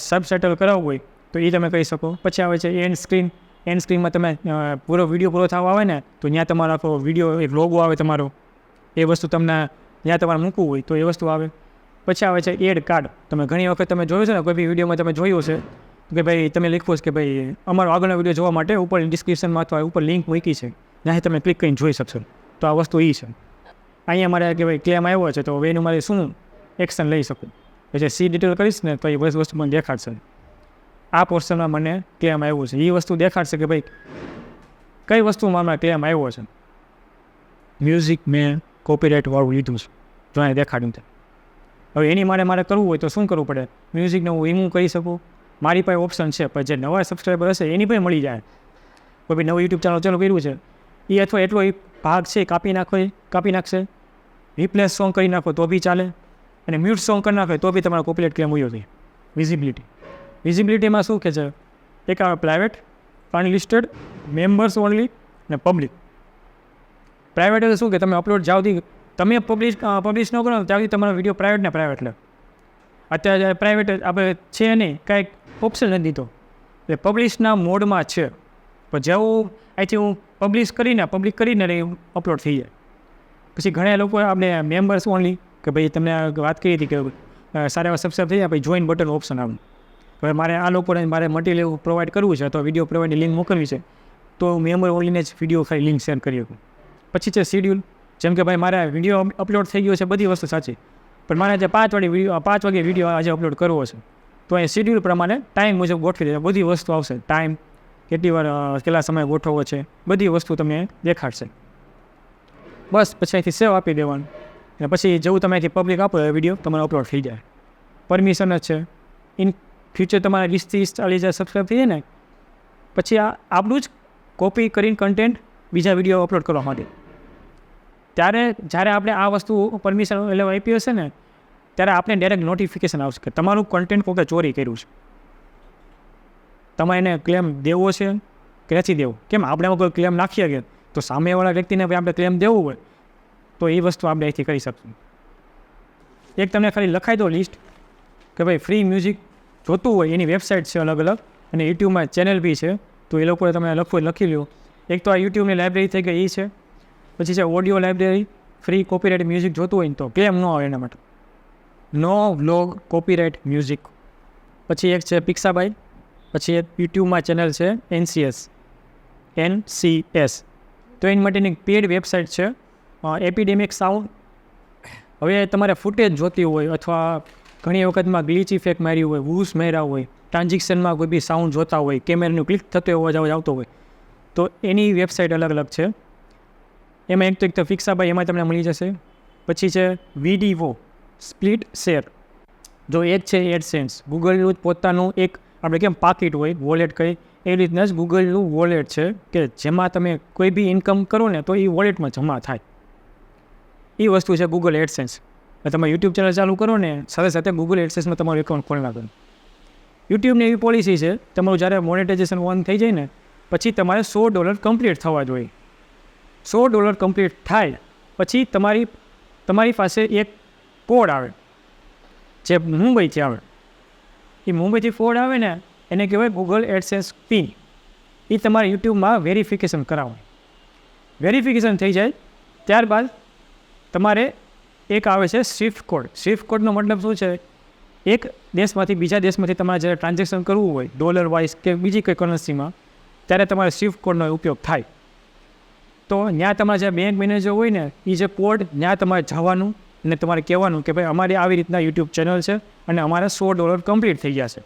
સબટાઇટલ કરાવવું હોય તો એ તમે કહી શકો. પછી આવે છે એન્ડ સ્ક્રીન. એન્ડ સ્ક્રીનમાં તમે પૂરો વિડીયો પૂરો થવા આવે ને તો ત્યાં તમારો આખો વિડીયો એક લોગો આવે તમારો, એ વસ્તુ તમને ત્યાં તમારે મૂકવું હોય તો એ વસ્તુ આવે. પછી આવે છે એડ કાર્ડ. તમે ઘણી વખત તમે જોયું છે ને કોઈ બી વિડીયોમાં તમે જોયું છે કે ભાઈ તમે લખ્યું છે કે ભાઈ અમારો આગળનો વિડીયો જોવા માટે ઉપર ડિસ્ક્રિપ્શનમાં અથવા ઉપર લિંક મૂકી છે, જ્યાંથી તમે ક્લિક કરીને જોઈ શકશો. તો આ વસ્તુ એ છે. અહીંયા મારે કે ભાઈ ક્લેમ આવ્યો છે તો એનું મારે શું એક્શન લઈ શકું, પછી સી ડિટેલ કરીશ ને તો એ બધી વસ્તુ મને દેખાડશે. આ પોર્શનમાં મને ક્લેમ આવ્યો છે, એ વસ્તુ દેખાડશે કે ભાઈ કઈ વસ્તુમાં મને ક્લેમ આવ્યો છે. મ્યુઝિક મેં કોપીરાઇટ વાળું લીધું છે, જો અહીંયા દેખાડ્યું છે. હવે એની મારે કરવું હોય તો શું કરવું પડે, મ્યુઝિકને હું રિમૂવ કરી શકું. મારી પાસે ઓપ્શન છે, પણ જે નવા સબસ્ક્રાઈબર હશે એની પણ મળી જાય. કોઈ બી નવું યુટ્યુબ ચેનલ ચાલુ કર્યું છે એ અથવા એટલો એ ભાગ છે કાપી નાખશે. રિપ્લેસ સોંગ કરી નાખો તો બી ચાલે, અને મ્યુટ સોંગ કરી નાખો તો બી તમારો કોપીરાઇટ ક્લેમ હોય છે. વિઝિબિલિટીમાં શું કે છે, એક આવે પ્રાઇવેટ, અનલિસ્ટેડ, મેમ્બર્સ ઓનલી ને પબ્લિક. પ્રાઇવેટ એટલે શું કે તમે અપલોડ જાવથી તમે પબ્લિશ ન કરો ત્યાંથી તમારો વિડીયો પ્રાઇવેટ લે. અત્યારે પ્રાઇવેટ આપણે છે નહીં, કાંઈક ઓપ્શન નથી દીધો એટલે પબ્લિશના મોડમાં છે, પણ જેવું અહીંથી હું પબ્લિક કરીને અપલોડ થઈ જાય. પછી ઘણા લોકો આપણે મેમ્બર્સ ઓનલી કે ભાઈ તમને વાત કરી હતી કે સારા એવા સબસ્ક્રાઈબ થઈ જાય પછી જોઈન બટન ઓપ્શન આવે. હવે મારે આ લોકોને મારે મટીરિયલ પ્રોવાઈડ કરવું છે અથવા વિડીયો પ્રોવાઈડની લિંક મોકલવી છે તો મેમ્બર ઓનલીને જ વિડીયો ખાલી લિંક શેર કરી શકું. પછી છે શિડ્યુલ. જેમ કે ભાઈ મારે વિડીયો અપલોડ થઈ ગયો છે બધી વસ્તુ સાચી, પણ મારે જે 5 વાગે વિડીયો આજે અપલોડ કરવો છે તો અહીં શિડ્યુલ પ્રમાણે ટાઈમ મુજબ ગોઠવી દે, બધી વસ્તુ આવશે. ટાઈમ કેટલી વાર કેટલા સમય ગોઠવવો છે બધી વસ્તુ તમને દેખાડશે. બસ પછી અહીંથી સેવ આપી દેવાનું અને પછી જેવું તમે અહીંથી પબ્લિક આપો એ વિડીયો તમારો અપલોડ થઈ જાય. પરમિશન જ છે. ઇન ફ્યુચર તમારે 20-40 સબસ્ક્રાઈબ થઈ જાય ને પછી આ આપણું જ કોપી કરીને કન્ટેન્ટ બીજા વિડીયો અપલોડ કરવા માટે. ત્યારે જ્યારે આપણે આ વસ્તુ પરમિશન એટલે આપી હશે ને ત્યારે આપણે ડાયરેક્ટ નોટિફિકેશન આવશે કે તમારું કન્ટેન્ટ કોકે ચોરી કર્યું છે. તમારે એને ક્લેમ દેવો છે કે નથી દેવો. કેમ આપણે કોઈ ક્લેમ નાખીએ કે તો સામેવાળા વ્યક્તિને ભાઈ આપણે ક્લેમ દેવું હોય તો એ વસ્તુ આપણે અહીંથી કરી શકશું. એક તમને ખાલી લખાઈ દો લિસ્ટ કે ભાઈ ફ્રી મ્યુઝિક જોતું હોય એની વેબસાઇટ છે અલગ અલગ અને યુટ્યુબમાં ચેનલ બી છે તો એ લોકોએ તમે લખી લો. એક તો આ યુટ્યુબની લાઇબ્રેરી થઈ ગઈ એ છે. પછી છે audio library, free copyright music જોતું હોય ને તો ક્લેમ ન આવે એના માટે, નો વ્લોગ કોપીરાઇટ મ્યુઝિક. પછી એક છે પિક્સાબાઈ. પછી એક યુટ્યુબમાં ચેનલ છે NCS. તો એની માટેની પેડ વેબસાઇટ છે એપિડેમિક સાઉન્ડ. હવે તમારે ફૂટેજ જોતી હોય અથવા ઘણી વખતમાં ગ્લિચ ઇફેક્ટ માર્યું હોય, વૂસ માર્યા હોય, ટ્રાન્ઝેક્શનમાં કોઈ બી સાઉન્ડ જોતા હોય, કેમેરાનું ક્લિક થતો અવાજ આવતો હોય તો એની વેબસાઇટ અલગ અલગ છે. એમાં એક તો પિક્સાબાઈ એમાં તમને મળી જશે. પછી છે વિડીવો સ્પ્લિટ શેર. જો એ જ છે એડસેન્સ. ગૂગલનું જ પોતાનું એક આપણે કેમ પાકીટ હોય વોલેટ કહી એ રીતના જ ગૂગલનું વોલેટ છે કે જેમાં તમે કોઈ બી ઇન્કમ કરો ને તો એ વોલેટમાં જમા થાય. એ વસ્તુ છે ગૂગલ એડસેન્સ. તમે યુટ્યુબ ચેનલ ચાલુ કરો ને સાથે સાથે ગૂગલ એડસેન્સમાં તમારું એકાઉન્ટ ખોલી નાખો. યુટ્યુબની એવી પોલિસી છે તમારું જ્યારે મોનેટાઇઝેશન ઓન થઈ જાય ને પછી તમારે $100 કમ્પ્લીટ થવા જોઈએ. $100 કમ્પ્લીટ થાય પછી તમારી પાસે એક કોડ આવે જે મુંબઈથી આવે. એ મુંબઈથી કોડ આવે ને એને કહેવાય ગૂગલ એડસેન્સ પિન. એ તમારે યુટ્યુબમાં વેરિફિકેશન કરાવવાનું. વેરિફિકેશન થઈ જાય ત્યારબાદ તમારે એક આવે છે સ્વિફ્ટ કોડ. સ્વિફ્ટ કોડનો મતલબ શું છે, એક દેશમાંથી બીજા દેશમાંથી તમારે જ્યારે ટ્રાન્ઝેક્શન કરવું હોય ડોલર વાઇઝ કે બીજી કંઈ કરન્સીમાં ત્યારે તમારે સ્વિફ્ટ કોડનો ઉપયોગ થાય. તો ત્યાં તમારા જે બેંક મેનેજર હોય ને એ જે કોડ ત્યાં તમારે જવાનું અને તમારે કહેવાનું કે ભાઈ અમારી આવી રીતના યુટ્યુબ ચેનલ છે અને અમારે $100 કમ્પ્લીટ થઈ ગયા છે.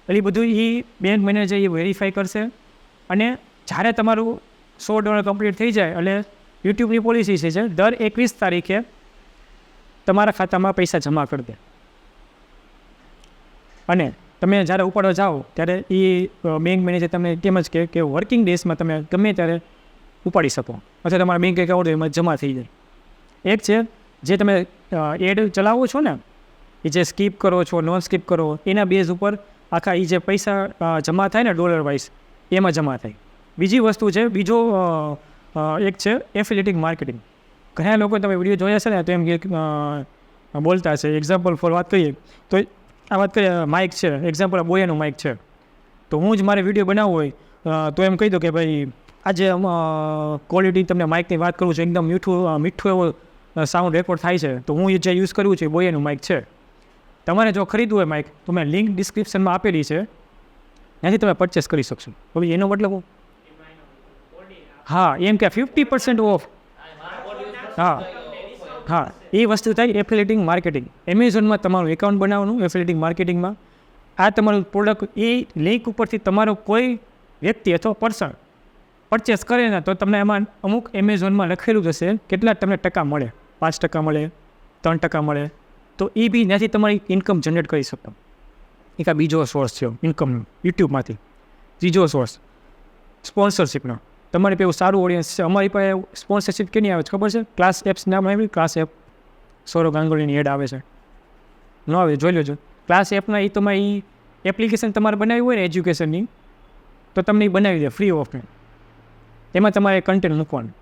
એટલે બધું એ બેંક મેનેજર એ વેરીફાઈ કરશે અને જ્યારે તમારું $100 કમ્પ્લીટ થઈ જાય એટલે યુટ્યુબની પોલિસી છે દર 21 તારીખે તમારા ખાતામાં પૈસા જમા કરી દે. અને તમે જ્યારે ઉપાડવા જાઓ ત્યારે એ બેંક મેનેજર તમને તેમ જ કહે કે વર્કિંગ ડેઝમાં તમે ગમે ત્યારે ઉપાડી શકો અથવા તમારા બેંક એકાઉન્ટ એમાં જમા થઈ જાય. એક છે જે તમે એડ ચલાવો છો ને, એ જે સ્કીપ કરો છો, નોન સ્કીપ કરો, એના બેઝ ઉપર આખા એ જે પૈસા જમા થાય ને ડોલર વાઇઝ એમાં જમા થાય. બીજી વસ્તુ છે, બીજો એક છે એફિલિએટિંગ માર્કેટિંગ. ઘણા લોકો તમે વિડીયો જોયા છે ને તો એમ કે બોલતા છે. એક્ઝામ્પલ ફોર વાત કરીએ તો આ વાત કરીએ માઇક છે, એક્ઝામ્પલ બોયાનું માઇક છે, તો હું જ મારે વિડીયો બનાવવો હોય તો એમ કહી દઉં કે ભાઈ આજે ક્વોલિટી તમને માઇકની વાત કરું છું, એકદમ મીઠું એવો સાઉન્ડ રેકોર્ડ થાય છે, તો હું જે યુઝ કરું છું એ બોયાનું માઇક છે. તમારે જો ખરીદવું હોય માઇક તો મેં લિંક ડિસ્ક્રિપ્શનમાં આપેલી છે, ત્યાંથી તમે પરચેસ કરી શકશો. હવે એનો મતલબ હા એમ કે 50% ઓફ. હા એ વસ્તુ થાય એફિલિએટિંગ માર્કેટિંગ. એમેઝોનમાં તમારું એકાઉન્ટ બનાવવાનું એફિલિએટિંગ માર્કેટિંગમાં. આ તમારું પ્રોડક્ટ એ લિંક ઉપરથી તમારો કોઈ વ્યક્તિ અથવા પર્સન પરચેસ કરે ને તો તમને એમાં અમુક એમેઝોનમાં લખેલું જશે કેટલા તમને ટકા મળે, 5% મળે, 3% મળે, તો એ બી ત્યાંથી તમારી ઇન્કમ જનરેટ કરી શકો. એક આ બીજો સોર્સ છે ઇન્કમનો યુટ્યુબમાંથી. ત્રીજો સોર્સ સ્પોન્સરશિપનો. તમારી પાસે સારું ઓડિયન્સ છે. અમારી પાસે સ્પોન્સરશિપ કેની આવે છે ખબર છે? ક્લાસ એપ્સ નામ આવ્યું, ક્લાસ એપ. સૌરવ ગાંગુલીની એડ આવે છે, ન આવે જોઈ લેજો. ક્લાસ એપના એ તમે એ એપ્લિકેશન તમારે બનાવી હોય ને એજ્યુકેશનની, તો તમને એ બનાવી દે ફ્રી ઓફ. એમાં તમારે કન્ટેન્ટ મૂકવાનું.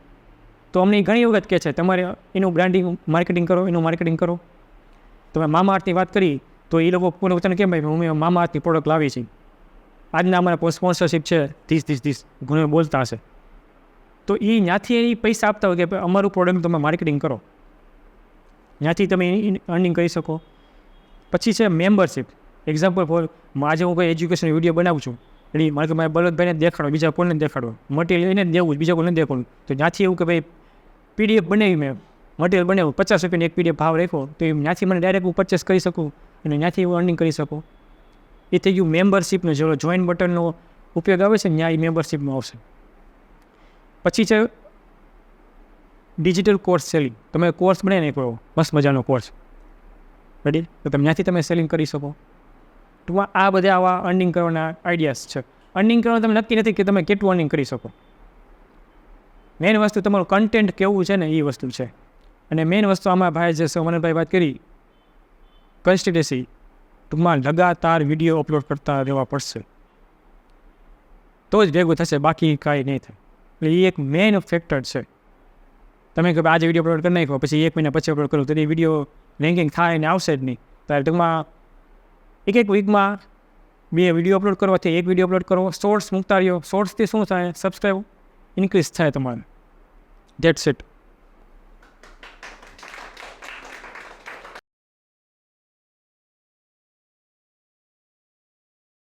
તો અમને ઘણી વખત કહે છે તમારે એનું બ્રાન્ડિંગ માર્કેટિંગ કરો, એનું માર્કેટિંગ કરો. તમે મામા અર્થની વાત કરી તો એ લોકો પોતાને કેમ ભાઈ હું મામા અર્થની પ્રોડક્ટ લાવી છે, આજના અમારા સ્પોન્સરશિપ છે ધીસ ઘણું બોલતા હશે, તો એ ત્યાંથી એ પૈસા આપતા હોય કે અમારું પ્રોડક્ટ તમે માર્કેટિંગ કરો, ત્યાંથી તમે અર્નિંગ કરી શકો. પછી છે મેમ્બરશિપ. એક્ઝામ્પલ ફોર આજે હું કોઈ એજ્યુકેશન વિડીયો બનાવું છું, એટલે મારે મારે બળદભાઈને દેખાડો, બીજા કોઈને દેખાડો, મટીરિયલ એને દેવું જ, બીજા કોઈને દેખાડવું. તો ત્યાંથી એવું કે ભાઈ PDF બનાવી, મેં મટીરિયલ બનાવ્યું, 50 રૂપિયાની એક PDF ભાવ રાખ્યો, તો એ ત્યાંથી મને ડાયરેક્ટ હું પરચેસ કરી શકું અને ત્યાંથી હું અર્નિંગ કરી શકું. એ થઈ ગયું મેમ્બરશિપનો. જેવો જોઈન બટનનો ઉપયોગ આવે છે ત્યાં એ મેમ્બરશિપમાં આવશે. પછી છે ડિજિટલ કોર્સ સેલિંગ. તમે કોર્સ બનાવી નાખો મસ્ત મજાનો કોર્સ, રેડી, તો તમે ત્યાંથી તમે સેલિંગ કરી શકો. ટૂંકમાં આ બધા આવા અર્નિંગ કરવાના આઈડિયાઝ છે. અર્નિંગ કરવાનું તમે નક્કી નથી કે તમે કેટલું અર્નિંગ કરી શકો. મેઇન વસ્તુ તમારું કન્ટેન્ટ કેવું છે ને એ વસ્તુ છે. અને મેઇન વસ્તુ આમાં ભાઈ જે સોમનભાઈ વાત કરી કન્સિસ્ટન્સી, ટૂંકમાં લગાતાર વિડીયો અપલોડ કરતા રહેવા પડશે તો જ ભેગું થશે, બાકી કાંઈ નહીં થાય. એટલે એ એક મેઇન ફેક્ટર છે. તમે કે આજે વિડીયો અપલોડ કરી નાખો પછી 1 મહિના પછી અપલોડ કરો તો એ વિડીયો રેન્કિંગ થાય ને આવશે જ નહીં. ત્યારે ટૂંકમાં એક વીકમાં 2 વિડીયો અપલોડ કરવાથી 1 વિડીયો અપલોડ કરો, શોર્ટ્સ મૂકતા રહ્યો. શોર્ટ્સથી શું થાય? સબસ્ક્રાઈબ ઇન્ક્રીઝ થાય તમારે. That's it.